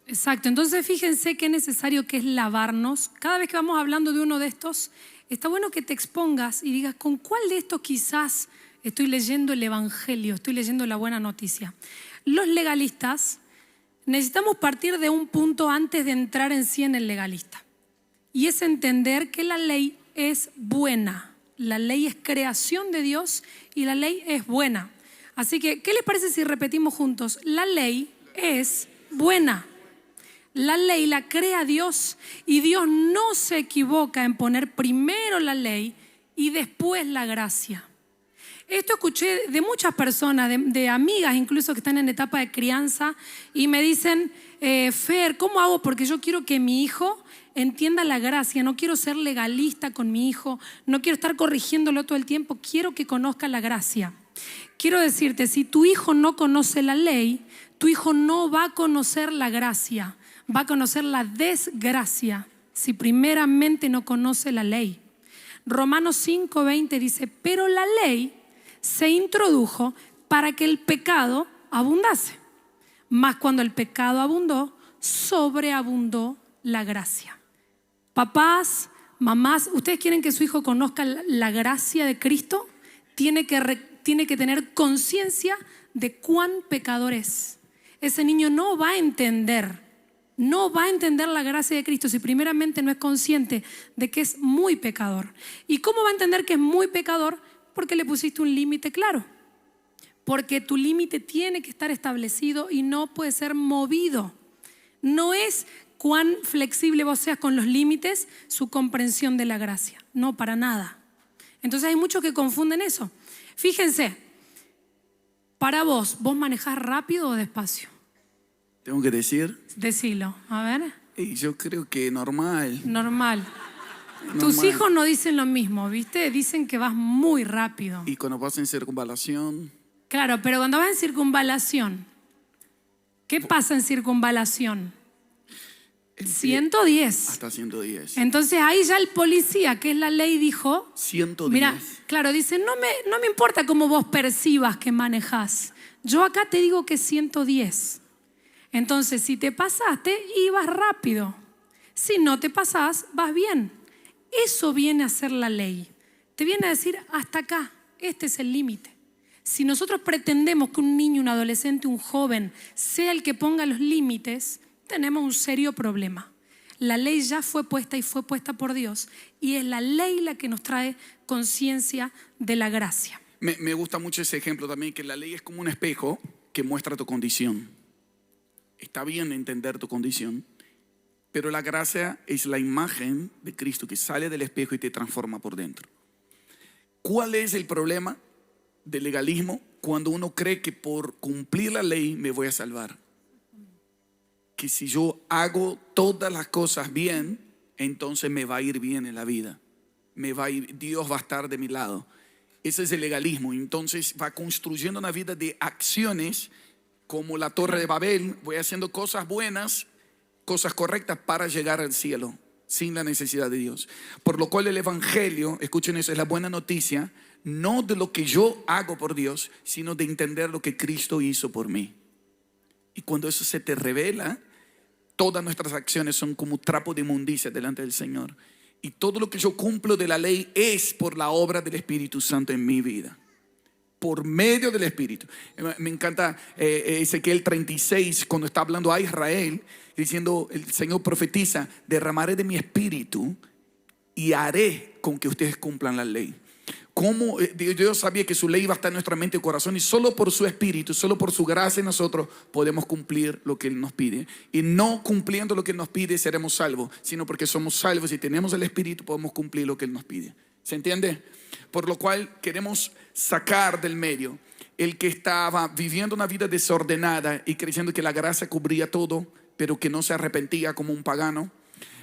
Exacto, entonces fíjense qué necesario que es lavarnos. Cada vez que vamos hablando de uno de estos, está bueno que te expongas y digas, ¿con cuál de estos quizás estoy leyendo el Evangelio, estoy leyendo la buena noticia? Los legalistas, necesitamos partir de un punto antes de entrar en sí en el legalista. Y es entender que la ley es buena. La ley es creación de Dios y la ley es buena. Así que, ¿qué les parece si repetimos juntos? La ley es buena. La ley la crea Dios y Dios no se equivoca en poner primero la ley y después la gracia. Esto escuché de muchas personas, de amigas incluso que están en etapa de crianza y me dicen, Fer, ¿cómo hago? Porque yo quiero que mi hijo entienda la gracia, no quiero ser legalista con mi hijo, no quiero estar corrigiéndolo todo el tiempo, quiero que conozca la gracia. Quiero decirte, si tu hijo no conoce la ley, tu hijo no va a conocer la gracia, va a conocer la desgracia si primeramente no conoce la ley. Romanos 5:20 dice, pero la ley se introdujo para que el pecado abundase. Mas cuando el pecado abundó, sobreabundó la gracia. Papás, mamás, ¿ustedes quieren que su hijo conozca la gracia de Cristo? Tiene que tener conciencia de cuán pecador es. Ese niño no va a entender la gracia de Cristo si primeramente no es consciente de que es muy pecador. ¿Y cómo va a entender que es muy pecador? Porque le pusiste un límite claro. Porque tu límite tiene que estar establecido y no puede ser movido. No es cuán flexible vos seas con los límites, su comprensión de la gracia. No, para nada. Entonces hay muchos que confunden eso. Fíjense, para vos manejás rápido o despacio. Tengo que decir. Decilo, a ver. Yo creo que normal. Normal. Tus hijos no dicen lo mismo, ¿viste? Dicen que vas muy rápido. Y cuando vas en circunvalación. Claro, pero cuando vas en circunvalación, ¿qué pasa en circunvalación? 110. Hasta 110. Entonces ahí ya el policía, que es la ley, dijo 110. Mira, claro, dice, no me importa cómo vos percibas que manejás. Yo acá te digo que es 110. Entonces, si te pasaste, ibas rápido. Si no te pasás, vas bien. Eso viene a ser la ley. Te viene a decir, hasta acá, este es el límite. Si nosotros pretendemos que un niño, un adolescente, un joven sea el que ponga los límites, tenemos un serio problema. La ley ya fue puesta y fue puesta por Dios. Y es la ley la que nos trae conciencia de la gracia. Me gusta mucho ese ejemplo también, que la ley es como un espejo que muestra tu condición. Está bien entender tu condición, pero la gracia es la imagen de Cristo que sale del espejo y te transforma por dentro. ¿Cuál es el problema del legalismo? Cuando uno cree que por cumplir la ley me voy a salvar. Que si yo hago todas las cosas bien, entonces me va a ir bien en la vida. Dios va a estar de mi lado. Ese es el legalismo. Entonces va construyendo una vida de acciones como la Torre de Babel. Voy haciendo cosas buenas, cosas correctas para llegar al cielo sin la necesidad de Dios. Por lo cual el evangelio, escuchen eso, es la buena noticia, no de lo que yo hago por Dios, sino de entender lo que Cristo hizo por mí. Y cuando eso se te revela, todas nuestras acciones son como trapo de inmundicia delante del Señor. Y todo lo que yo cumplo de la ley es por la obra del Espíritu Santo en mi vida. Por medio del Espíritu. Me encanta Ezequiel 36, cuando está hablando a Israel, diciendo, el Señor profetiza, derramaré de mi Espíritu y haré con que ustedes cumplan la ley. Como Dios sabía que su ley iba a estar en nuestra mente y corazón, y solo por su Espíritu, solo por su gracia en nosotros podemos cumplir lo que Él nos pide. Y no cumpliendo lo que Él nos pide seremos salvos, sino porque somos salvos y tenemos el Espíritu podemos cumplir lo que Él nos pide. ¿Se entiende? Por lo cual queremos sacar del medio el que estaba viviendo una vida desordenada y creyendo que la gracia cubría todo, pero que no se arrepentía como un pagano.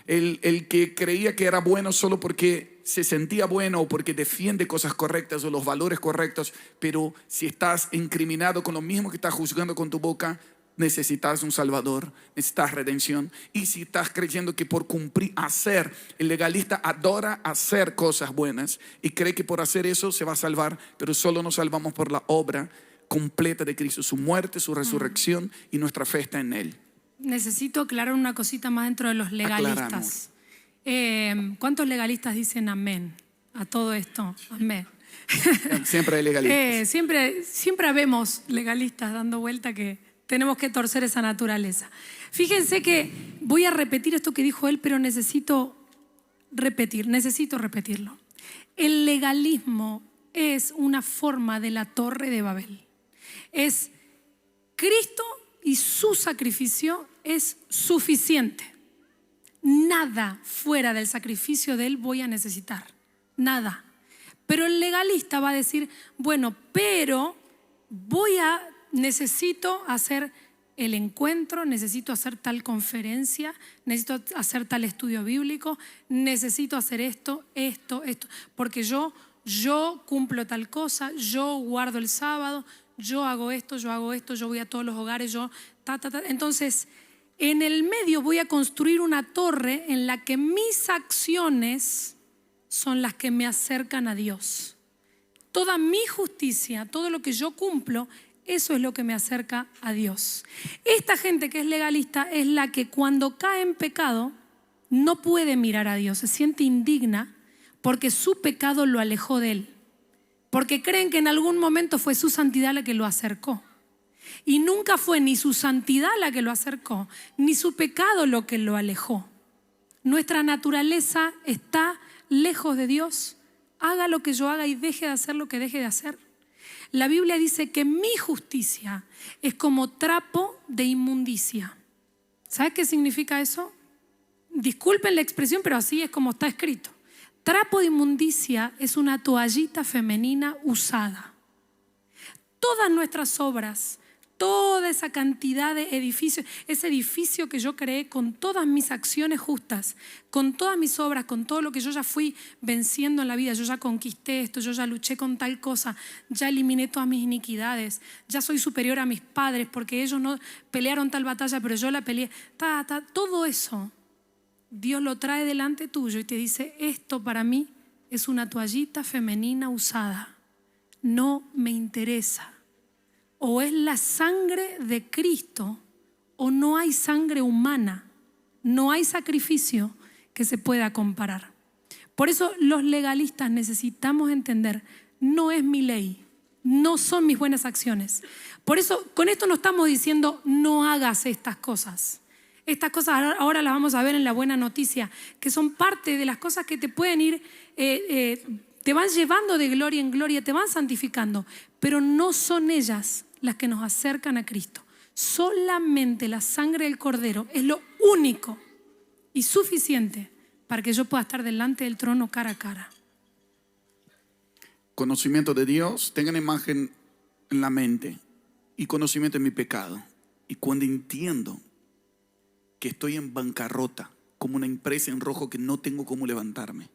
El que creía que era bueno solo porque se sentía bueno o porque defiende cosas correctas o los valores correctos, pero si estás incriminado con lo mismo que estás juzgando con tu boca, necesitas un salvador, necesitas redención. Y si estás creyendo que por cumplir, el legalista adora hacer cosas buenas y cree que por hacer eso se va a salvar, pero solo nos salvamos por la obra completa de Cristo, su muerte, su resurrección y nuestra fe está en Él. Necesito aclarar una cosita más dentro de los legalistas. ¿Cuántos legalistas dicen amén a todo esto? Amén. Siempre hay legalistas. Siempre habemos legalistas dando vuelta que tenemos que torcer esa naturaleza. Fíjense que voy a repetir esto que dijo él, pero necesito repetirlo. El legalismo es una forma de la Torre de Babel. Es Cristo y su sacrificio es suficiente. Nada fuera del sacrificio de Él voy a necesitar. Nada. Pero el legalista va a decir, bueno, pero necesito hacer el encuentro, necesito hacer tal conferencia, necesito hacer tal estudio bíblico, necesito hacer esto, porque yo cumplo tal cosa, yo guardo el sábado, yo hago esto, yo voy a todos los hogares, Entonces, en el medio voy a construir una torre en la que mis acciones son las que me acercan a Dios. Toda mi justicia, todo lo que yo cumplo, eso es lo que me acerca a Dios. Esta gente que es legalista es la que cuando cae en pecado no puede mirar a Dios, se siente indigna porque su pecado lo alejó de Él. Porque creen que en algún momento fue su santidad la que lo acercó. Y nunca fue ni su santidad la que lo acercó, ni su pecado lo que lo alejó. Nuestra naturaleza está lejos de Dios. Haga lo que yo haga y deje de hacer lo que deje de hacer. La Biblia dice que mi justicia es como trapo de inmundicia. ¿Sabes qué significa eso? Disculpen la expresión, pero así es como está escrito. Trapo de inmundicia es una toallita femenina usada. Todas nuestras obras, toda esa cantidad de edificios, ese edificio que yo creé con todas mis acciones justas, con todas mis obras, con todo lo que yo ya fui venciendo en la vida, yo ya conquisté esto, yo ya luché con tal cosa, ya eliminé todas mis iniquidades, ya soy superior a mis padres porque ellos no pelearon tal batalla, pero yo la peleé. Todo eso Dios lo trae delante tuyo y te dice, esto para mí es una toallita femenina usada, no me interesa. O es la sangre de Cristo o no hay sangre humana, no hay sacrificio que se pueda comparar. Por eso los legalistas necesitamos entender, no es mi ley, no son mis buenas acciones. Por eso con esto no estamos diciendo no hagas estas cosas. Estas cosas ahora las vamos a ver en la buena noticia, que son parte de las cosas que te pueden ir, te van llevando de gloria en gloria, te van santificando, pero no son ellas las que nos acercan a Cristo. Solamente la sangre del Cordero es lo único y suficiente para que yo pueda estar delante del trono cara a cara. Conocimiento de Dios, tengan imagen en la mente y conocimiento de mi pecado. Y cuando entiendo que estoy en bancarrota, como una empresa en rojo que no tengo cómo levantarme,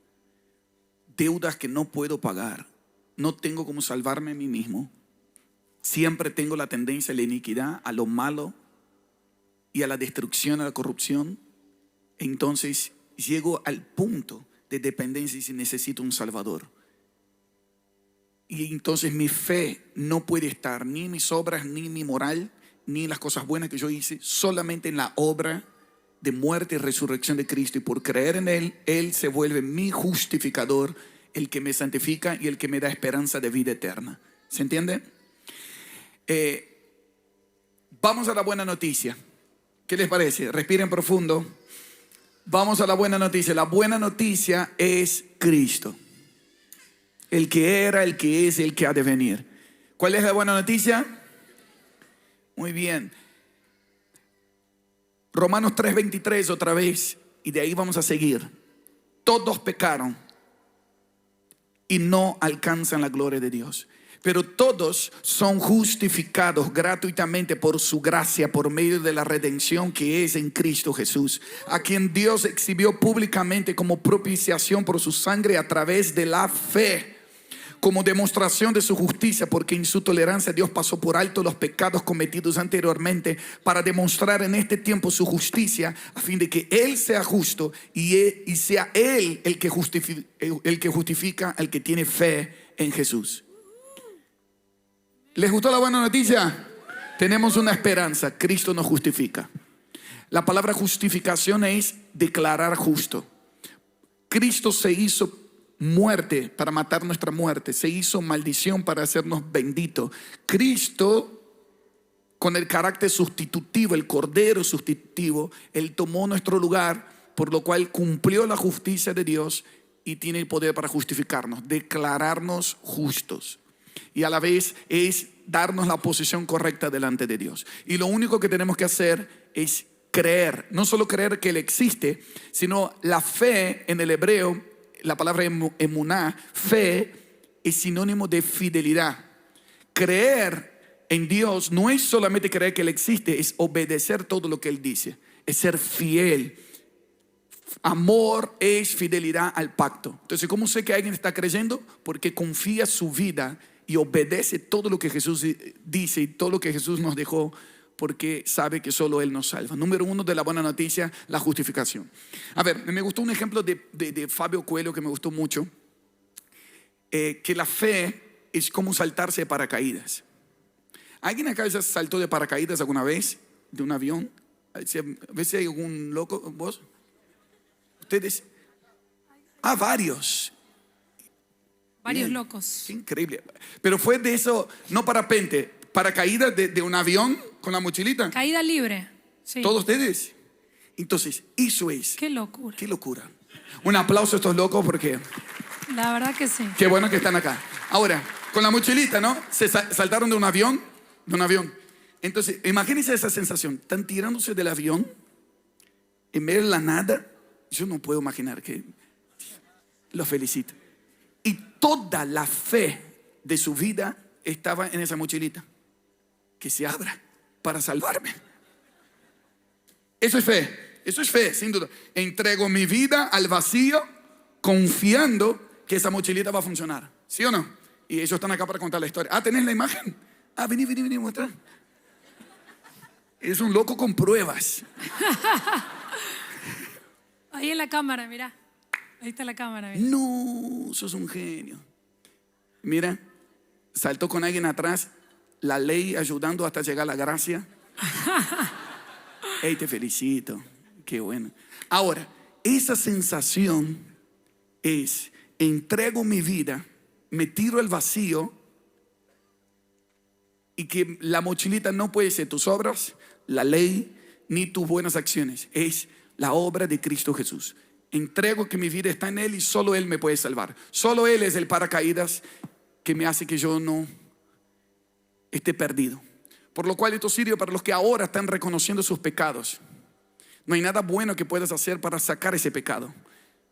deudas que no puedo pagar, no tengo cómo salvarme a mí mismo, siempre tengo la tendencia a la iniquidad, a lo malo y a la destrucción, a la corrupción, entonces llego al punto de dependencia y si necesito un Salvador. Y entonces mi fe no puede estar ni en mis obras, ni en mi moral, ni en las cosas buenas que yo hice, solamente en la obra de muerte y resurrección de Cristo. Y por creer en Él, Él se vuelve mi justificador, el que me santifica y el que me da esperanza de vida eterna. ¿Se entiende? Vamos a la buena noticia. ¿Qué les parece? Respiren profundo. Vamos a la buena noticia. La buena noticia es Cristo. El que era, el que es, el que ha de venir. ¿Cuál es la buena noticia? Muy bien. Romanos 3:23 otra vez. Y de ahí vamos a seguir. Todos pecaron y no alcanzan la gloria de Dios. Pero todos son justificados gratuitamente por su gracia, por medio de la redención que es en Cristo Jesús, a quien Dios exhibió públicamente como propiciación por su sangre a través de la fe, como demostración de su justicia, porque en su tolerancia Dios pasó por alto los pecados cometidos anteriormente para demostrar en este tiempo su justicia, a fin de que Él sea justo y sea Él el que justifica al que tiene fe en Jesús. ¿Les gustó la buena noticia? Tenemos una esperanza. Cristo nos justifica. La palabra justificación es declarar justo. Cristo se hizo muerte para matar nuestra muerte. Se hizo maldición para hacernos benditos. Cristo, con el carácter sustitutivo, el cordero sustitutivo, Él tomó nuestro lugar, por lo cual cumplió la justicia de Dios y tiene el poder para justificarnos, declararnos justos. Y a la vez es darnos la posición correcta delante de Dios. Y lo único que tenemos que hacer es creer. No solo creer que Él existe, sino la fe en el hebreo, la palabra emuná, fe, es sinónimo de fidelidad. Creer en Dios no es solamente creer que Él existe, es obedecer todo lo que Él dice, es ser fiel. Amor es fidelidad al pacto. Entonces, ¿cómo sé que alguien está creyendo? Porque confía su vida y obedece todo lo que Jesús dice y todo lo que Jesús nos dejó, porque sabe que solo Él nos salva. Número 1 de la buena noticia, la justificación. A ver, me gustó un ejemplo de Fabio Coelho que me gustó mucho, que la fe es como saltarse de paracaídas. ¿Alguien acá ya saltó de paracaídas alguna vez? ¿De un avión? A ver si hay algún loco. ¿Vos? ¿Ustedes? Varios. Varios Bien. locos. Qué increíble. Pero fue de eso, no parapente, paracaídas de un avión con la mochilita. Caída libre. Sí. ¿Todos ustedes? Entonces, eso es. Qué locura. Qué locura. Un aplauso a estos locos porque La verdad que sí. qué bueno que están acá. Ahora, con la mochilita, ¿no? Se saltaron de un avión. Entonces, imagínense esa sensación. Están tirándose del avión en medio de la nada. Yo no puedo imaginar que. Los felicito. Y toda la fe de su vida estaba en esa mochilita. Que se abra para salvarme. Eso es fe, sin duda. Entrego mi vida al vacío confiando que esa mochilita va a funcionar. ¿Sí o no? Y ellos están acá para contar la historia. ¿Tenés la imagen? Vení, muestra. Es un loco con pruebas. Ahí en la cámara, mirá. Ahí está la cámara, mirá. No, sos un genio. Mira, saltó con alguien atrás, la ley ayudando hasta llegar a la gracia. Hey, te felicito. Qué bueno. Ahora, esa sensación es, entrego mi vida, me tiro al vacío y que la mochilita no puede ser tus obras, la ley, ni tus buenas acciones. Es la obra de Cristo Jesús. Entrego que mi vida está en Él y solo Él me puede salvar. Solo Él es el paracaídas que me hace que yo no esté perdido. Por lo cual esto sirve para los que ahora están reconociendo sus pecados. No hay nada bueno que puedas hacer para sacar ese pecado.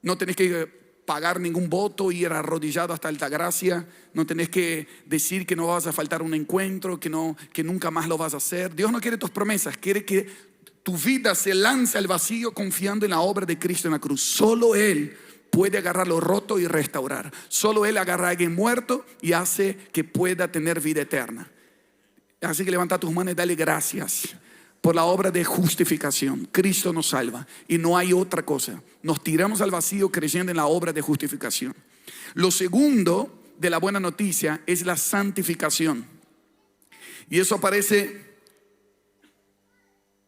No tenés que pagar ningún voto, ir arrodillado hasta Altagracia. No tenés que decir que no vas a faltar un encuentro, que nunca más lo vas a hacer. Dios no quiere tus promesas, quiere que tu vida se lance al vacío confiando en la obra de Cristo en la cruz. Solo Él puede agarrar lo roto y restaurar. Solo Él agarra a alguien muerto y hace que pueda tener vida eterna. Así que levanta tus manos y dale gracias por la obra de justificación. Cristo nos salva y no hay otra cosa. Nos tiramos al vacío creyendo en la obra de justificación. Lo segundo de la buena noticia es la santificación. Y eso aparece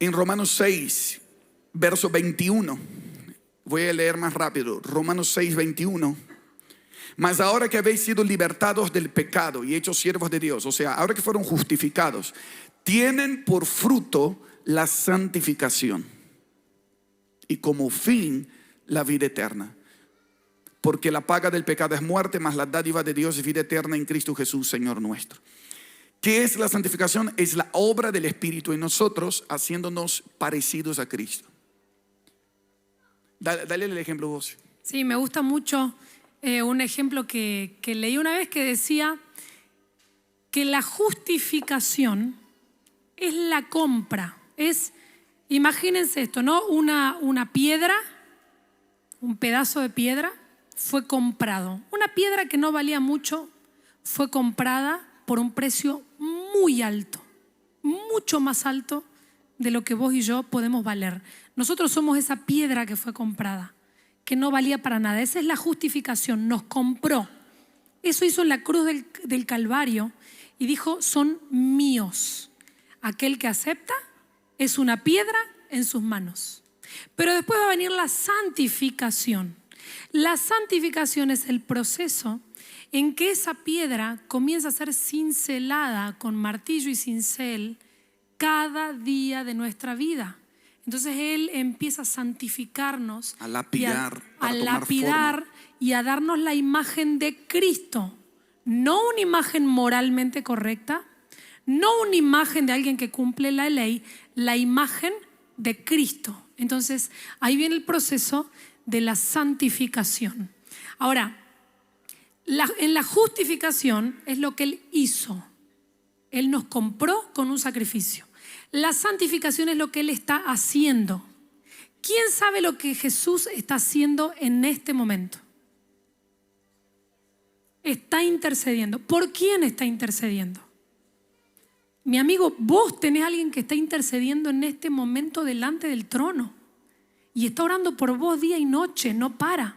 en Romanos 6, verso 21. Voy a leer más rápido. Romanos 6, 21. Mas ahora que habéis sido libertados del pecado y hechos siervos de Dios, o sea, ahora que fueron justificados, tienen por fruto la santificación y como fin la vida eterna. Porque la paga del pecado es muerte, mas la dádiva de Dios es vida eterna en Cristo Jesús, Señor nuestro. ¿Qué es la santificación? Es la obra del Espíritu en nosotros, haciéndonos parecidos a Cristo. Dale el ejemplo vos. Sí, me gusta mucho un ejemplo que leí una vez que decía que la justificación es la compra. Imagínense esto, ¿no? Una piedra, un pedazo de piedra fue comprado. Una piedra que no valía mucho fue comprada por un precio muy alto, mucho más alto de lo que vos y yo podemos valer. Nosotros somos esa piedra que fue comprada, que no valía para nada. Esa es la justificación, nos compró. Eso hizo en la cruz del Calvario y dijo, son míos. Aquel que acepta es una piedra en sus manos. Pero después va a venir la santificación. La santificación es el proceso en que esa piedra comienza a ser cincelada con martillo y cincel cada día de nuestra vida. Entonces Él empieza a santificarnos, a lapidar, y a darnos la imagen de Cristo. No una imagen moralmente correcta, no una imagen de alguien que cumple la ley, la imagen de Cristo. Entonces ahí viene el proceso de la santificación. Ahora, En la justificación es lo que Él hizo. Él nos compró con un sacrificio. La santificación es lo que Él está haciendo. ¿Quién sabe lo que Jesús está haciendo en este momento? Está intercediendo. ¿Por quién está intercediendo? Mi amigo, vos tenés a alguien que está intercediendo en este momento delante del trono y está orando por vos día y noche, no para.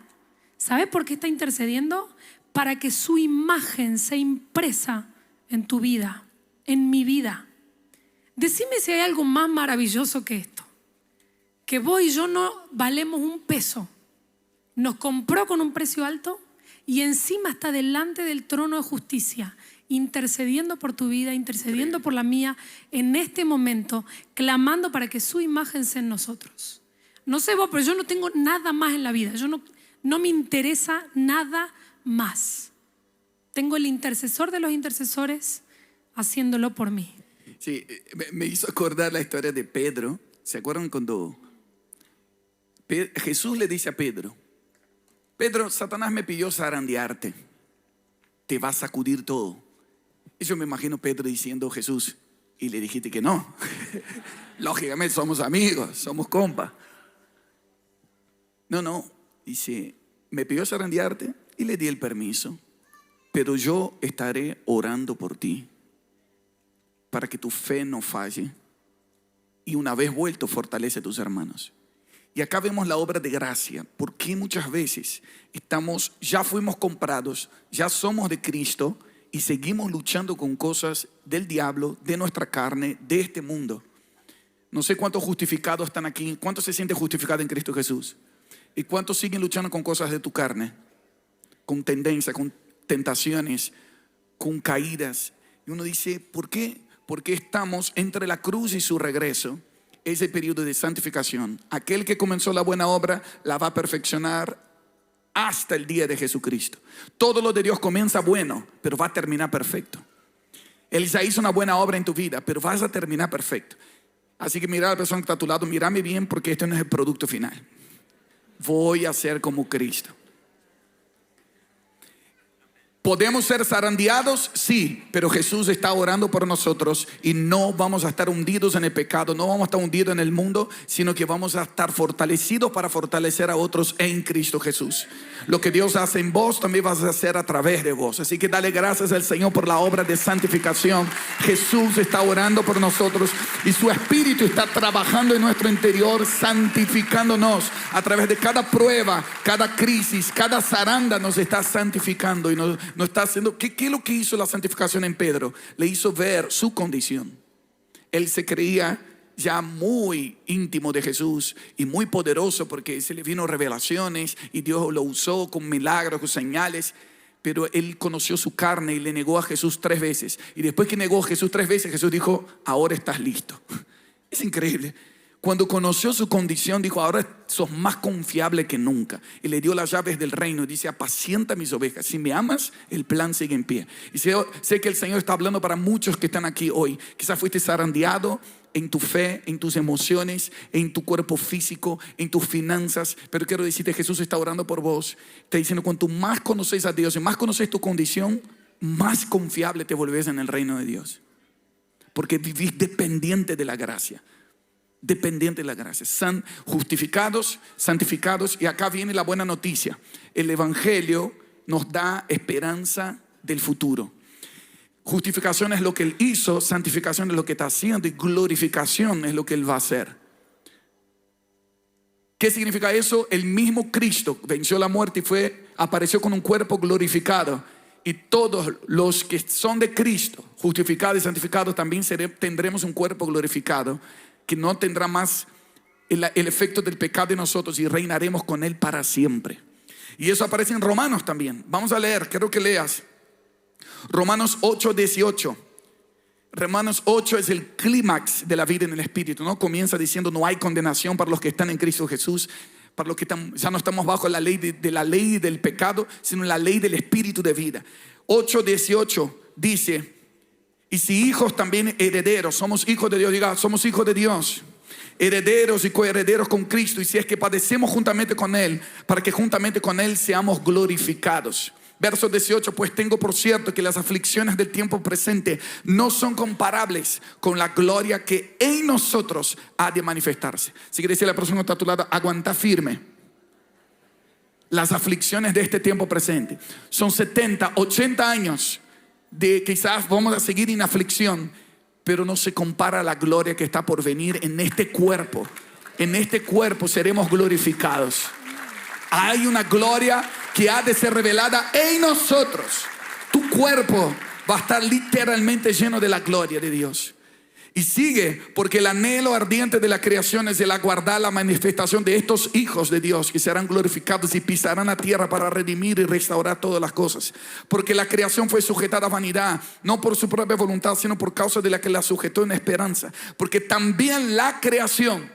¿Sabés por qué está intercediendo? Para que su imagen sea impresa en tu vida, en mi vida. Decime si hay algo más maravilloso que esto. Que vos y yo no valemos un peso. Nos compró con un precio alto y encima está delante del trono de justicia, intercediendo por tu vida, intercediendo por la mía, en este momento, clamando para que su imagen sea en nosotros. No sé vos, pero yo no tengo nada más en la vida. No me interesa nada más. Tengo el intercesor de los intercesores haciéndolo por mí. Sí, me hizo acordar la historia de Pedro. ¿Se acuerdan cuando Jesús le dice a Pedro: Pedro, Satanás me pidió zarandearte, te va a sacudir todo? Y yo me imagino Pedro diciendo: Jesús, y le dijiste que no. Lógicamente somos amigos, somos compas. No, dice, me pidió zarandearte y le di el permiso, pero yo estaré orando por ti para que tu fe no falle, y una vez vuelto fortalece a tus hermanos. Y acá vemos la obra de gracia, porque muchas veces ya fuimos comprados, ya somos de Cristo y seguimos luchando con cosas del diablo, de nuestra carne, de este mundo. No sé cuántos justificados están aquí, cuántos se sienten justificados en Cristo Jesús, y cuántos siguen luchando con cosas de tu carne, con tendencias, con tentaciones, con caídas. Y uno dice, ¿por qué? Porque estamos entre la cruz y su regreso. Ese periodo de santificación. Aquel que comenzó la buena obra la va a perfeccionar hasta el día de Jesucristo. Todo lo de Dios comienza bueno, pero va a terminar perfecto. Él ya hizo una buena obra en tu vida, pero vas a terminar perfecto. Así que mira a la persona que está a tu lado, mírame bien, porque este no es el producto final. Voy a ser como Cristo. ¿Podemos ser zarandeados? Sí, pero Jesús está orando por nosotros y no vamos a estar hundidos en el pecado, no vamos a estar hundidos en el mundo, sino que vamos a estar fortalecidos para fortalecer a otros en Cristo Jesús. Lo que Dios hace en vos, también vas a hacer a través de vos. Así que dale gracias al Señor por la obra de santificación. Jesús está orando por nosotros y su Espíritu está trabajando en nuestro interior, santificándonos a través de cada prueba, cada crisis, cada zaranda nos está santificando y nos está haciendo. ¿Qué es lo que hizo la santificación en Pedro? Le hizo ver su condición. Él se creía ya muy íntimo de Jesús y muy poderoso porque se le vino revelaciones y Dios lo usó con milagros, con señales. Pero él conoció su carne y le negó a Jesús 3 veces. Y después que negó a Jesús 3 veces, Jesús dijo: ahora estás listo. Es increíble. Cuando conoció su condición, dijo: ahora sos más confiable que nunca. Y le dio las llaves del reino y dice: apacienta mis ovejas. Si me amas, el plan sigue en pie. Y sé que el Señor está hablando para muchos que están aquí hoy. Quizás fuiste zarandeado en tu fe, en tus emociones, en tu cuerpo físico, en tus finanzas. Pero quiero decirte, Jesús está orando por vos. Está diciendo: cuanto más conoces a Dios y más conoces tu condición, más confiable te volvés en el reino de Dios. Porque vivís dependiente de la gracia. Dependiente de la gracia. Justificados, santificados. Y acá viene la buena noticia. El Evangelio nos da esperanza del futuro. Justificación es lo que Él hizo, santificación es lo que está haciendo y glorificación es lo que Él va a hacer. ¿Qué significa eso? El mismo Cristo venció la muerte y apareció con un cuerpo glorificado. Y todos los que son de Cristo, justificados y santificados, también tendremos un cuerpo glorificado que no tendrá más el efecto del pecado en nosotros y reinaremos con Él para siempre. Y eso aparece en Romanos también. Vamos a leer, quiero que leas Romanos 8:18. Romanos 8 es el clímax de la vida en el Espíritu, ¿no? Comienza diciendo: no hay condenación para los que están en Cristo Jesús, para los que ya no estamos bajo la ley de la ley del pecado, sino la ley del Espíritu de vida. 8:18 dice: y si hijos, también herederos. Somos hijos de Dios. Diga: somos hijos de Dios, herederos y coherederos con Cristo. Y si es que padecemos juntamente con Él, para que juntamente con Él seamos glorificados. Verso 18, pues tengo por cierto que las aflicciones del tiempo presente no son comparables con la gloria que en nosotros ha de manifestarse. Si quiere decir a la persona que está a tu lado, aguanta firme. Las aflicciones de este tiempo presente son 70, 80 años de quizás vamos a seguir en aflicción, pero no se compara a la gloria que está por venir en este cuerpo. En este cuerpo seremos glorificados. Hay una gloria que ha de ser revelada en nosotros. Tu cuerpo va a estar literalmente lleno de la gloria de Dios. Y sigue, porque el anhelo ardiente de la creación es el aguardar la manifestación de estos hijos de Dios, que serán glorificados y pisarán la tierra para redimir y restaurar todas las cosas. Porque la creación fue sujetada a vanidad, no por su propia voluntad, sino por causa de la que la sujetó en esperanza. Porque también la creación,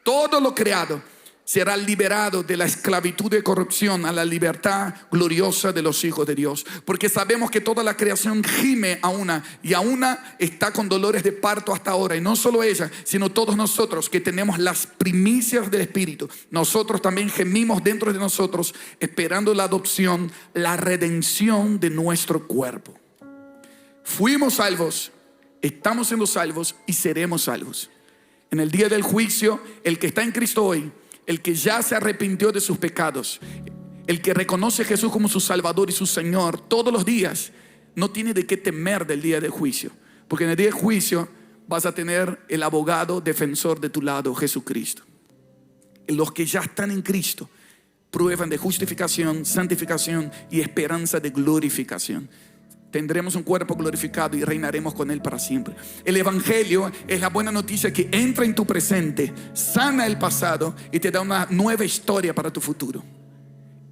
todo lo creado, será liberado de la esclavitud de corrupción a la libertad gloriosa de los hijos de Dios. Porque sabemos que toda la creación gime a una, y a una está con dolores de parto hasta ahora. Y no solo ella, sino todos nosotros que tenemos las primicias del Espíritu. Nosotros también gemimos dentro de nosotros, esperando la adopción, la redención de nuestro cuerpo. Fuimos salvos, estamos siendo salvos y seremos salvos. En el día del juicio, el que está en Cristo hoy, el que ya se arrepintió de sus pecados, el que reconoce a Jesús como su Salvador y su Señor todos los días, no tiene de qué temer del día del juicio. Porque en el día del juicio vas a tener el abogado defensor de tu lado, Jesucristo. Los que ya están en Cristo prueban de justificación, santificación y esperanza de glorificación. Tendremos un cuerpo glorificado y reinaremos con Él para siempre. El Evangelio es la buena noticia que entra en tu presente, sana el pasado y te da una nueva historia para tu futuro.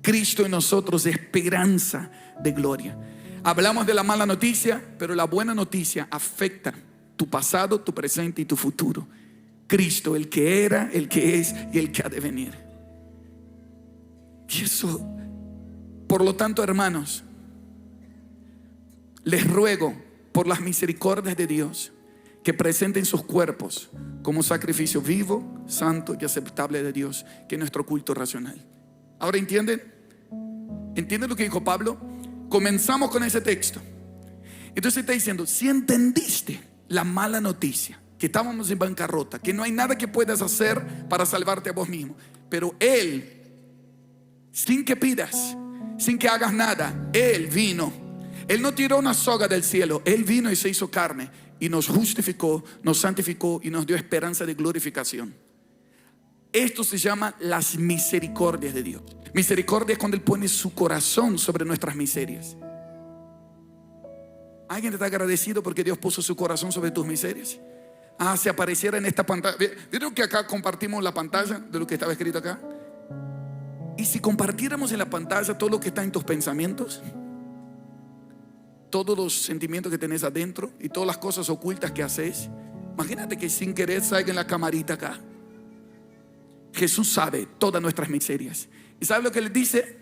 Cristo en nosotros, esperanza de gloria. Hablamos de la mala noticia, pero la buena noticia afecta tu pasado, tu presente y tu futuro. Cristo, el que era, el que es y el que ha de venir. Y eso, por lo tanto, hermanos, les ruego por las misericordias de Dios que presenten sus cuerpos como sacrificio vivo, santo y aceptable de Dios, que es nuestro culto racional. Ahora, ¿entienden? ¿Entienden lo que dijo Pablo? Comenzamos con ese texto. Entonces está diciendo, si entendiste la mala noticia, que estábamos en bancarrota, que no hay nada que puedas hacer para salvarte a vos mismo, pero Él, sin que pidas, sin que hagas nada, Él vino. Él no tiró una soga del cielo, Él vino y se hizo carne y nos justificó, nos santificó y nos dio esperanza de glorificación. Esto se llama las misericordias de Dios. Misericordia es cuando Él pone su corazón sobre nuestras miserias. ¿Alguien está agradecido porque Dios puso su corazón sobre tus miserias? Si apareciera en esta pantalla. ¿Vieron que acá compartimos la pantalla de lo que estaba escrito acá? Y si compartiéramos en la pantalla todo lo que está en tus pensamientos, todos los sentimientos que tenés adentro y todas las cosas ocultas que haces, imagínate que sin querer salga en la camarita acá. Jesús sabe todas nuestras miserias. ¿Y sabe lo que le dice?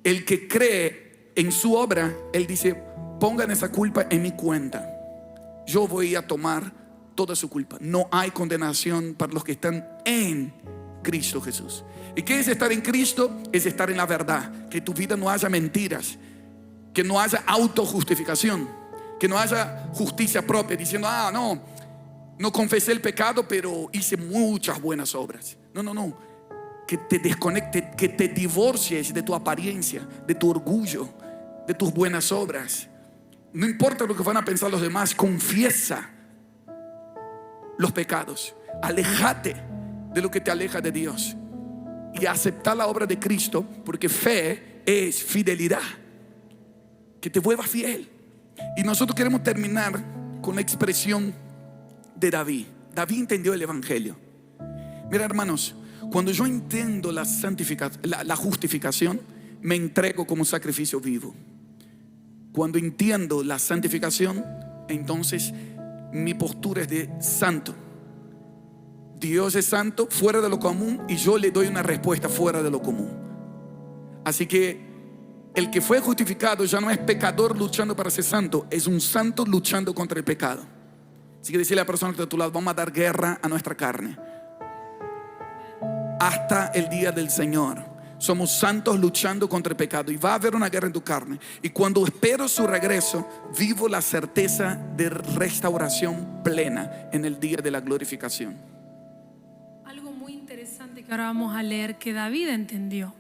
El que cree en su obra, Él dice, pongan esa culpa en mi cuenta. Yo voy a tomar toda su culpa. No hay condenación para los que están en Cristo Jesús. ¿Y qué es estar en Cristo? Es estar en la verdad. Que tu vida no haya mentiras, que no haya autojustificación, que no haya justicia propia, diciendo, no confesé el pecado, pero hice muchas buenas obras. No. Que te desconectes, que te divorcies de tu apariencia, de tu orgullo, de tus buenas obras. No importa lo que van a pensar los demás, confiesa los pecados. Alejate de lo que te aleja de Dios y acepta la obra de Cristo, porque fe es fidelidad. Que te vuelvas fiel. Y nosotros queremos terminar con la expresión de David. David entendió el Evangelio. Mira, hermanos, cuando yo entiendo la justificación, me entrego como sacrificio vivo. Cuando entiendo la santificación, entonces mi postura es de santo. Dios es santo, fuera de lo común, y yo le doy una respuesta fuera de lo común. Así que el que fue justificado ya no es pecador luchando para ser santo, es un santo luchando contra el pecado. Así que decirle a la persona que está a tu lado, vamos a dar guerra a nuestra carne hasta el día del Señor. Somos santos luchando contra el pecado y va a haber una guerra en tu carne. Y cuando espero su regreso, vivo la certeza de restauración plena en el día de la glorificación. Algo muy interesante que ahora vamos a leer que David entendió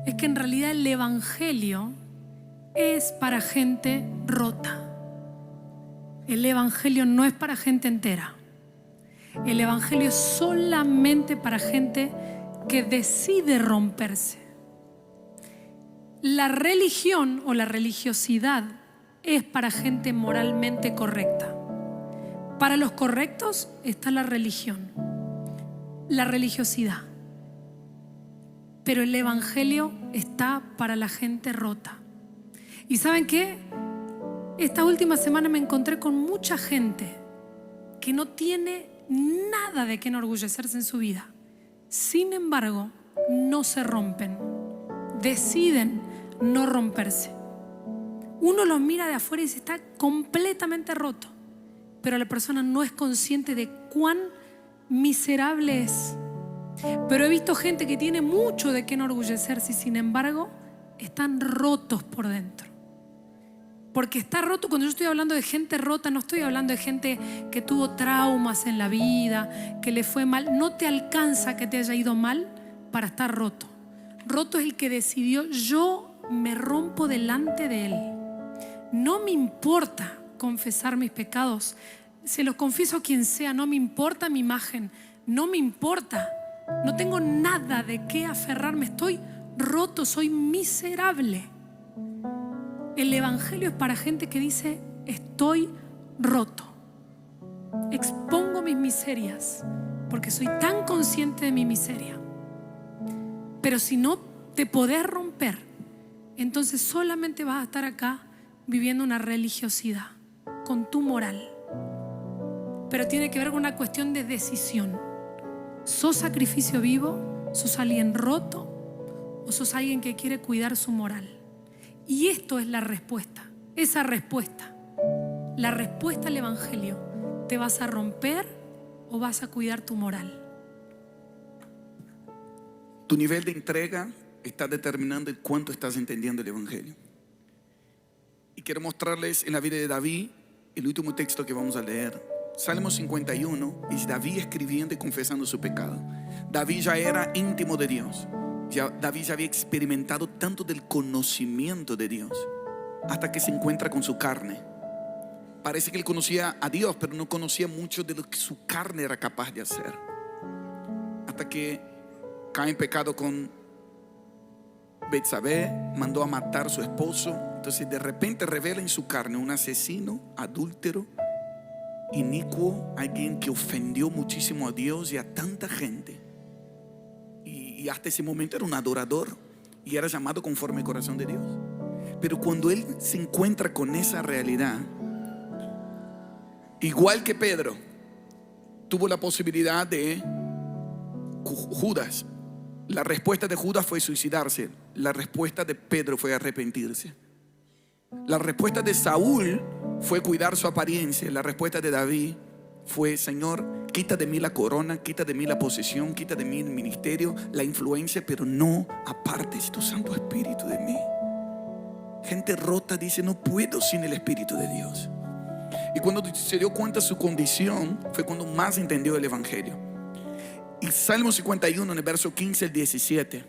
es que en realidad el evangelio es para gente rota. El evangelio no es para gente entera. El evangelio es solamente para gente que decide romperse. La religión o la religiosidad es para gente moralmente correcta. Para los correctos está la religión, la religiosidad. Pero el evangelio está para la gente rota. ¿Y saben qué? Esta última semana me encontré con mucha gente que no tiene nada de qué enorgullecerse en su vida. Sin embargo, no se rompen. Deciden no romperse. Uno los mira de afuera y dice, está completamente roto. Pero la persona no es consciente de cuán miserable es. Pero he visto gente que tiene mucho de qué enorgullecerse y sin embargo están rotos por dentro. Porque está roto, cuando yo estoy hablando de gente rota, no estoy hablando de gente que tuvo traumas en la vida, que le fue mal. No te alcanza que te haya ido mal para estar roto. Roto es el que decidió, yo me rompo delante de Él. No me importa confesar mis pecados. Se los confieso a quien sea, no me importa mi imagen, no me importa. No tengo nada de qué aferrarme, estoy roto, soy miserable. El evangelio es para gente que dice, estoy roto. Expongo mis miserias porque soy tan consciente de mi miseria. Pero si no te podés romper, entonces solamente vas a estar acá viviendo una religiosidad con tu moral. Pero tiene que ver con una cuestión de decisión. ¿Sos sacrificio vivo? ¿Sos alguien roto? ¿O sos alguien que quiere cuidar su moral? Y esto es la respuesta. Esa respuesta, la respuesta al evangelio. ¿Te vas a romper o vas a cuidar tu moral? Tu nivel de entrega está determinando el cuánto estás entendiendo el evangelio. Y quiero mostrarles en la vida de David el último texto que vamos a leer. Salmo 51 es David escribiendo y confesando su pecado. David ya era íntimo de Dios. David ya había experimentado tanto del conocimiento de Dios hasta que se encuentra con su carne. Parece que él conocía a Dios, pero no conocía mucho de lo que su carne era capaz de hacer. Hasta que cae en pecado con Betsabé, mandó a matar a su esposo. Entonces de repente revela en su carne un asesino, adúltero, inicuo, alguien que ofendió muchísimo a Dios y a tanta gente. Y hasta ese momento era un adorador y era llamado conforme al corazón de Dios. Pero cuando él se encuentra con esa realidad, igual que Pedro, tuvo la posibilidad de Judas. La respuesta de Judas fue suicidarse. La respuesta de Pedro fue arrepentirse. La respuesta de Saúl fue cuidar su apariencia. La respuesta de David fue: Señor, quita de mí la corona, quita de mí la posesión, quita de mí el ministerio, la influencia, pero no apartes tu Santo Espíritu de mí. Gente rota dice: no puedo sin el Espíritu de Dios. Y cuando se dio cuenta de su condición, fue cuando más entendió el evangelio. Y Salmo 51, en el verso 15 al 17,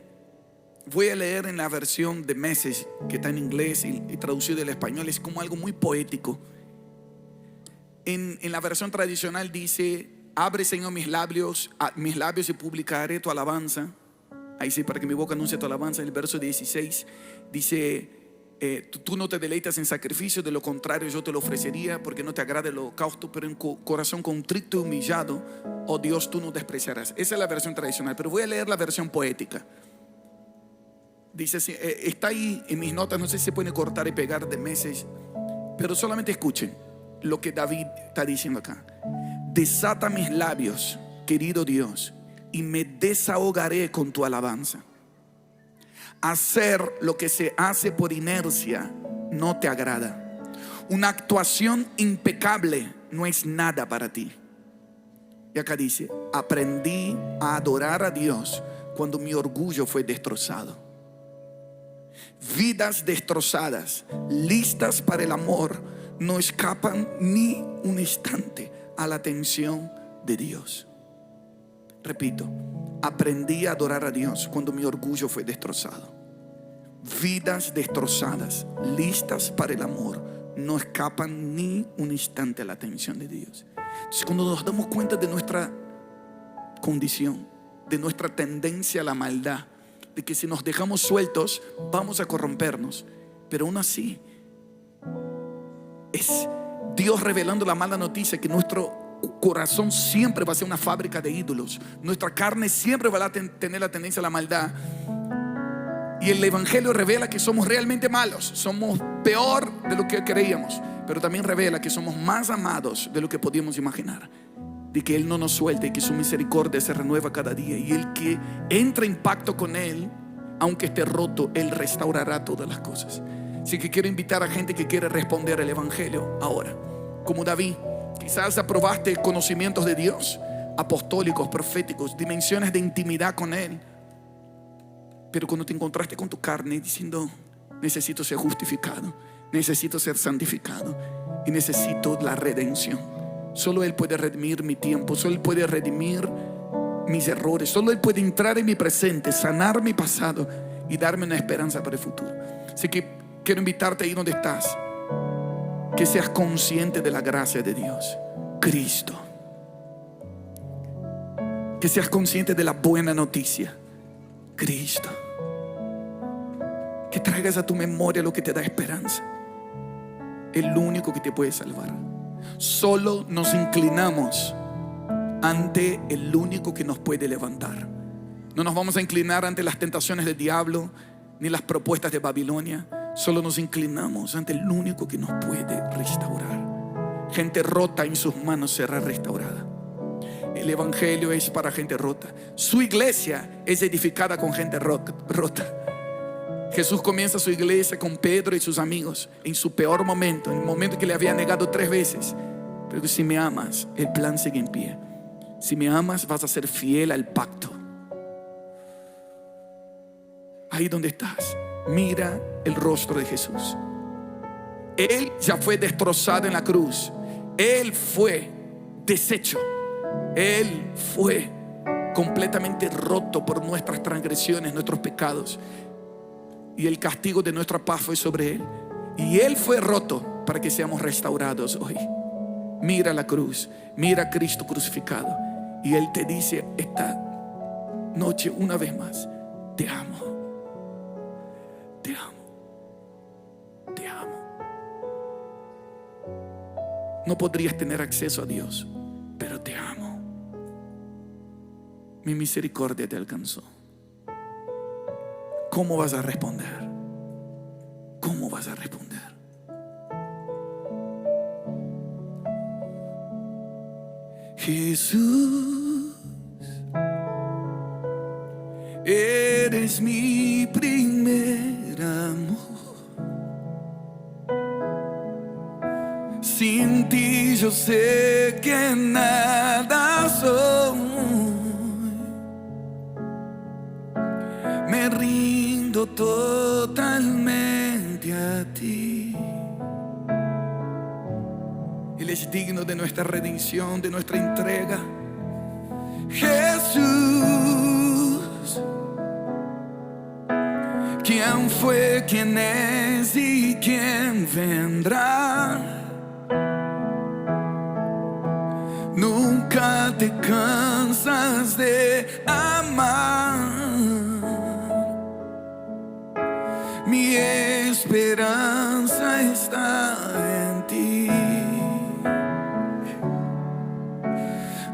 voy a leer en la versión de Message, que está en inglés y traducido al español. Es como algo muy poético. En la versión tradicional dice: abre, Señor, mis labios y publicaré tu alabanza. Ahí sí, para que mi boca anuncie tu alabanza. En el verso 16 dice: tú no te deleitas en sacrificio, de lo contrario yo te lo ofrecería, porque no te agrada el holocausto, pero en corazón contrito y humillado, oh Dios, tú no despreciarás. Esa es la versión tradicional, pero voy a leer la versión poética. Dice así, está ahí en mis notas, no sé si se puede cortar y pegar de Message, pero solamente escuchen lo que David está diciendo acá. Desata mis labios, querido Dios, y me desahogaré con tu alabanza. Hacer lo que se hace por inercia no te agrada. Una actuación impecable no es nada para ti. Y acá dice: aprendí a adorar a Dios cuando mi orgullo fue destrozado. Vidas destrozadas, listas para el amor, no escapan ni un instante a la atención de Dios. Repito, aprendí a adorar a Dios cuando mi orgullo fue destrozado. Vidas destrozadas, listas para el amor, no escapan ni un instante a la atención de Dios. Entonces, cuando nos damos cuenta de nuestra condición, de nuestra tendencia a la maldad, de que si nos dejamos sueltos vamos a corrompernos, pero aún así es Dios revelando la mala noticia que nuestro corazón siempre va a ser una fábrica de ídolos, nuestra carne siempre va a tener la tendencia a la maldad. Y el Evangelio revela que somos realmente malos, somos peor de lo que creíamos, pero también revela que somos más amados de lo que podíamos imaginar, de que Él no nos suelta y que su misericordia se renueva cada día, y el que entra en pacto con Él, aunque esté roto, Él restaurará todas las cosas. Así que quiero invitar a gente que quiere responder al Evangelio ahora, como David. Quizás aprobaste conocimientos de Dios, apostólicos, proféticos, dimensiones de intimidad con Él, pero cuando te encontraste con tu carne diciendo: necesito ser justificado, necesito ser santificado y necesito la redención. Solo Él puede redimir mi tiempo, solo Él puede redimir mis errores, solo Él puede entrar en mi presente, sanar mi pasado y darme una esperanza para el futuro. Así que quiero invitarte ahí donde estás, que seas consciente de la gracia de Dios, Cristo. Que seas consciente de la buena noticia, Cristo. Que traigas a tu memoria lo que te da esperanza, el único que te puede salvar. Solo nos inclinamos ante el único que nos puede levantar. No nos vamos a inclinar ante las tentaciones del diablo ni las propuestas de Babilonia. Solo nos inclinamos ante el único que nos puede restaurar. Gente rota en sus manos será restaurada. El Evangelio es para gente rota. Su iglesia es edificada con gente rota. Jesús comienza su iglesia con Pedro y sus amigos en su peor momento, en el momento que le había negado 3 veces. Pero si me amas, el plan sigue en pie. Si me amas, vas a ser fiel al pacto. Ahí donde estás, mira el rostro de Jesús. Él ya fue destrozado en la cruz. Él fue deshecho. Él fue completamente roto por nuestras transgresiones, nuestros pecados. Y el castigo de nuestra paz fue sobre Él. Y Él fue roto para que seamos restaurados hoy. Mira la cruz, mira a Cristo crucificado. Y Él te dice esta noche una vez más: te amo, te amo, te amo. No podrías tener acceso a Dios, pero te amo. Mi misericordia te alcanzó. ¿Cómo vas a responder? ¿Cómo vas a responder? Jesús, eres mi primer amor. Sin ti yo sé que nada soy. Me rindo totalmente a ti. Él es digno de nuestra redención, de nuestra entrega. Jesús, ¿quién fue, quién es y quién vendrá? Nunca te cansas de amar. Mi esperanza está en ti.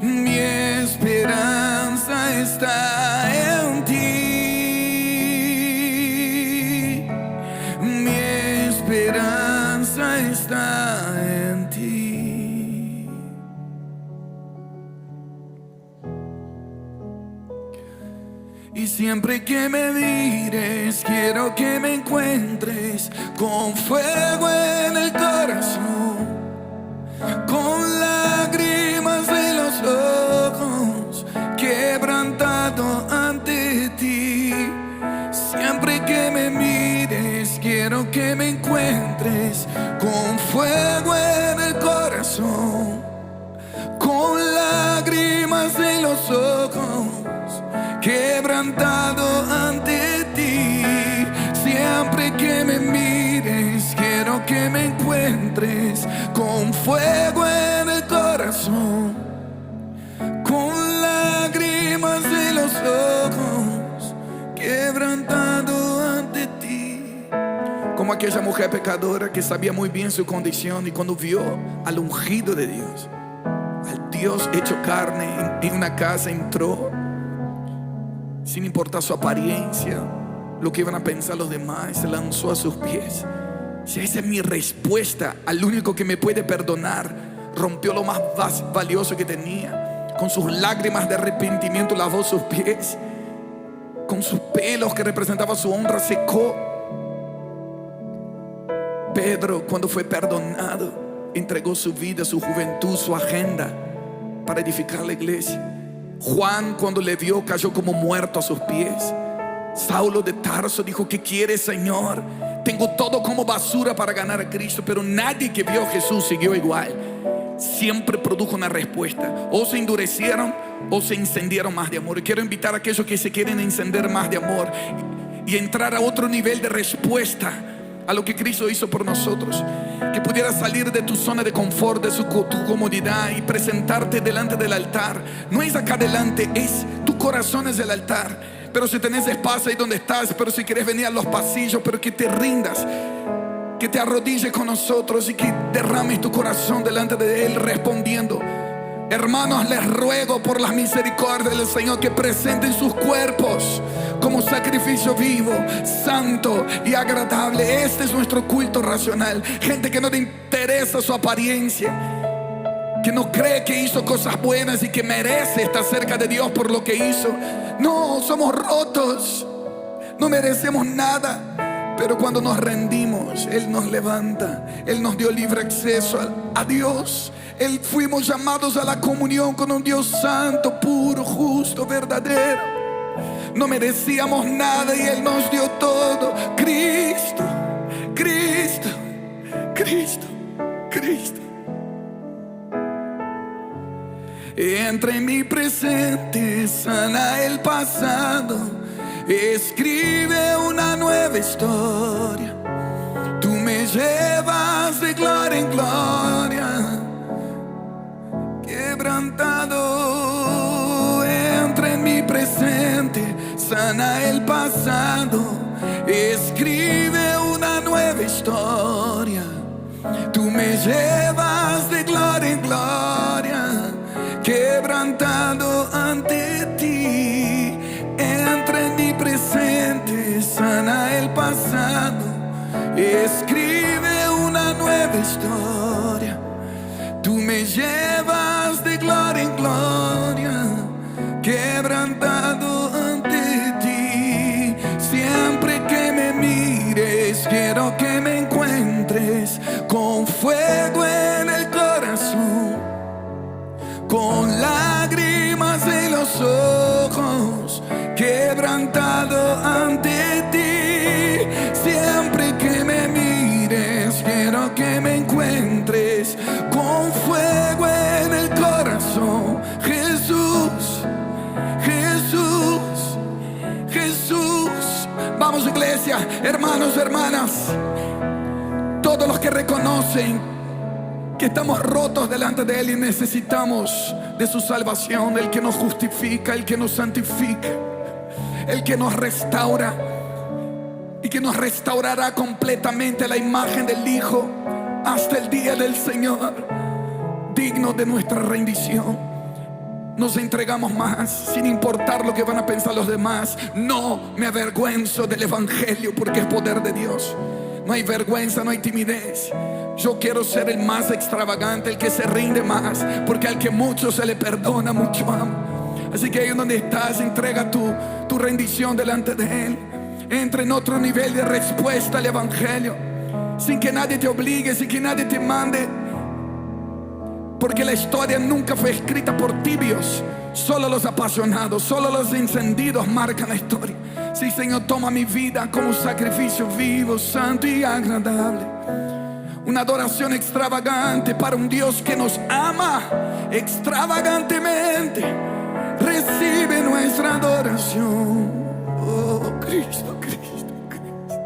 Mi esperanza está en ti. Mi esperanza está en ti. Y siempre que me mires, quiero que me encuentres con fuego en el corazón, con lágrimas en los ojos, quebrantado ante quebrantado ante ti. Siempre que me mires, quiero que me encuentres con fuego en el corazón, con lágrimas en los ojos, quebrantado ante ti. Como aquella mujer pecadora que sabía muy bien su condición, y cuando vio al ungido de Dios, al Dios hecho carne, en una casa entró, sin importar su apariencia, lo que iban a pensar los demás, se lanzó a sus pies. Si esa es mi respuesta al único que me puede perdonar, rompió lo más valioso que tenía, con sus lágrimas de arrepentimiento lavó sus pies, con sus pelos que representaban su honra secó. Pedro, cuando fue perdonado, entregó su vida, su juventud, su agenda para edificar la iglesia. Juan, cuando le vio, cayó como muerto a sus pies. Saulo de Tarso dijo: ¿qué quieres, Señor? Tengo todo como basura para ganar a Cristo. Pero nadie que vio a Jesús siguió igual. Siempre produjo una respuesta. O se endurecieron o se encendieron más de amor. Y quiero invitar a aquellos que se quieren encender más de amor y entrar a otro nivel de respuesta a lo que Cristo hizo por nosotros. Que pudieras salir de tu zona de confort, de tu comodidad, y presentarte delante del altar. No es acá adelante, es tu corazón, es el altar. Pero si tenés espacio ahí donde estás, pero si querés venir a los pasillos, pero que te rindas, que te arrodilles con nosotros y que derrames tu corazón delante de Él respondiendo: hermanos, les ruego por las misericordias del Señor que presenten sus cuerpos como sacrificio vivo, santo y agradable. Este es nuestro culto racional. Gente que no le interesa su apariencia, que no cree que hizo cosas buenas y que merece estar cerca de Dios por lo que hizo. No, somos rotos, no merecemos nada. Pero cuando nos rendimos, Él nos levanta. Él nos dio libre acceso a Dios. Fuimos llamados a la comunión con un Dios santo, puro, justo, verdadero. No merecíamos nada y Él nos dio todo. Cristo, Cristo, Cristo, Cristo. Entra en mi presente, sana el pasado, escribe una nueva historia. Tú me llevas de gloria en gloria, quebrantado. Entra en mi presente, sana el pasado, escribe una nueva historia. Tú me llevas de gloria en gloria, quebrantado ante ti. Entra en mi presente, sana el pasado, escribe una nueva historia. Tú me llevas de gloria en gloria, quebrantado ante ti. Siempre que me mires, quiero que me encuentres con fuego en el corazón, con lágrimas en los ojos, quebrantado ante ti. Siempre que me mires, quiero que me encuentres con fuego en el corazón. Jesús, Jesús, Jesús. Vamos, iglesia, hermanos, hermanas, todos los que reconocen que estamos rotos delante de Él y necesitamos de su salvación, el que nos justifica, el que nos santifica, el que nos restaura y que nos restaurará completamente la imagen del Hijo hasta el día del Señor. Digno de nuestra rendición, nos entregamos más sin importar lo que van a pensar los demás. No me avergüenzo del Evangelio porque es poder de Dios. No hay vergüenza, no hay timidez. Yo quiero ser el más extravagante, el que se rinde más, porque al que mucho se le perdona, mucho ama. Así que ahí donde estás, entrega tu rendición delante de Él. Entra en otro nivel de respuesta al Evangelio, sin que nadie te obligue, sin que nadie te mande, porque la historia nunca fue escrita por tibios. Solo los apasionados, solo los encendidos marcan la historia. Sí, Señor, toma mi vida como un sacrificio vivo, santo y agradable. Una adoración extravagante para un Dios que nos ama extravagantemente. Recibe nuestra adoración. corazón. Oh, Cristo, Cristo, Cristo.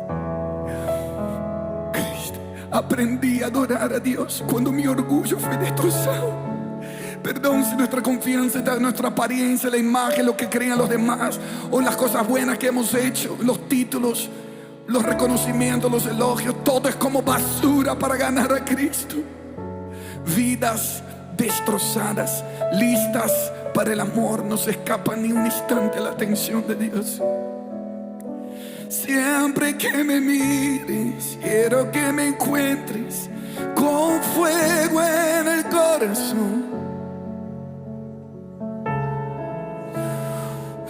Cristo. Aprendí a adorar a Dios cuando mi orgullo fue destrozado. Perdón si nuestra confianza está en nuestra apariencia, la imagen, lo que creen los demás, o las cosas buenas que hemos hecho, los títulos, los reconocimientos, los elogios. Todo es como basura para ganar a Cristo. Vidas destrozadas, listas para el amor. No se escapa ni un instante la atención de Dios. Siempre que me mires, quiero que me encuentres con fuego en el corazón.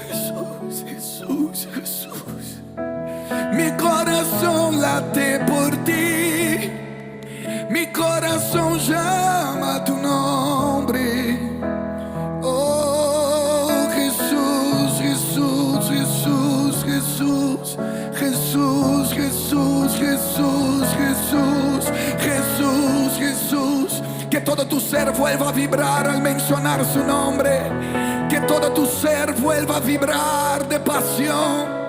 Jesús, Jesús, Jesús. Mi corazón late por ti. Mi corazón llama tu nombre. Oh, Jesús, Jesús, Jesús, Jesús, Jesús, Jesús, Jesús, Jesús, Jesús, Jesús. Que todo tu ser vuelva a vibrar al mencionar su nombre. Que todo tu ser vuelva a vibrar de pasión.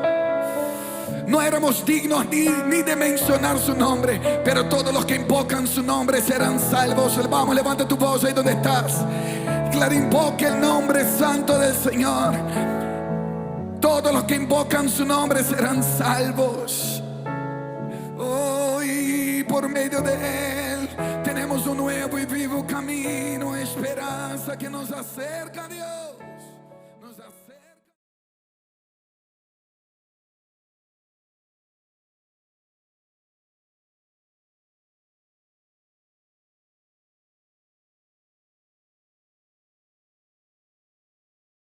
No éramos dignos ni de mencionar su nombre, pero todos los que invocan su nombre serán salvos. Vamos, levanta tu voz ahí donde estás. Claro, invoque el nombre santo del Señor. Todos los que invocan su nombre serán salvos. Hoy, por medio de Él, tenemos un nuevo y vivo camino, esperanza que nos acerca a Dios.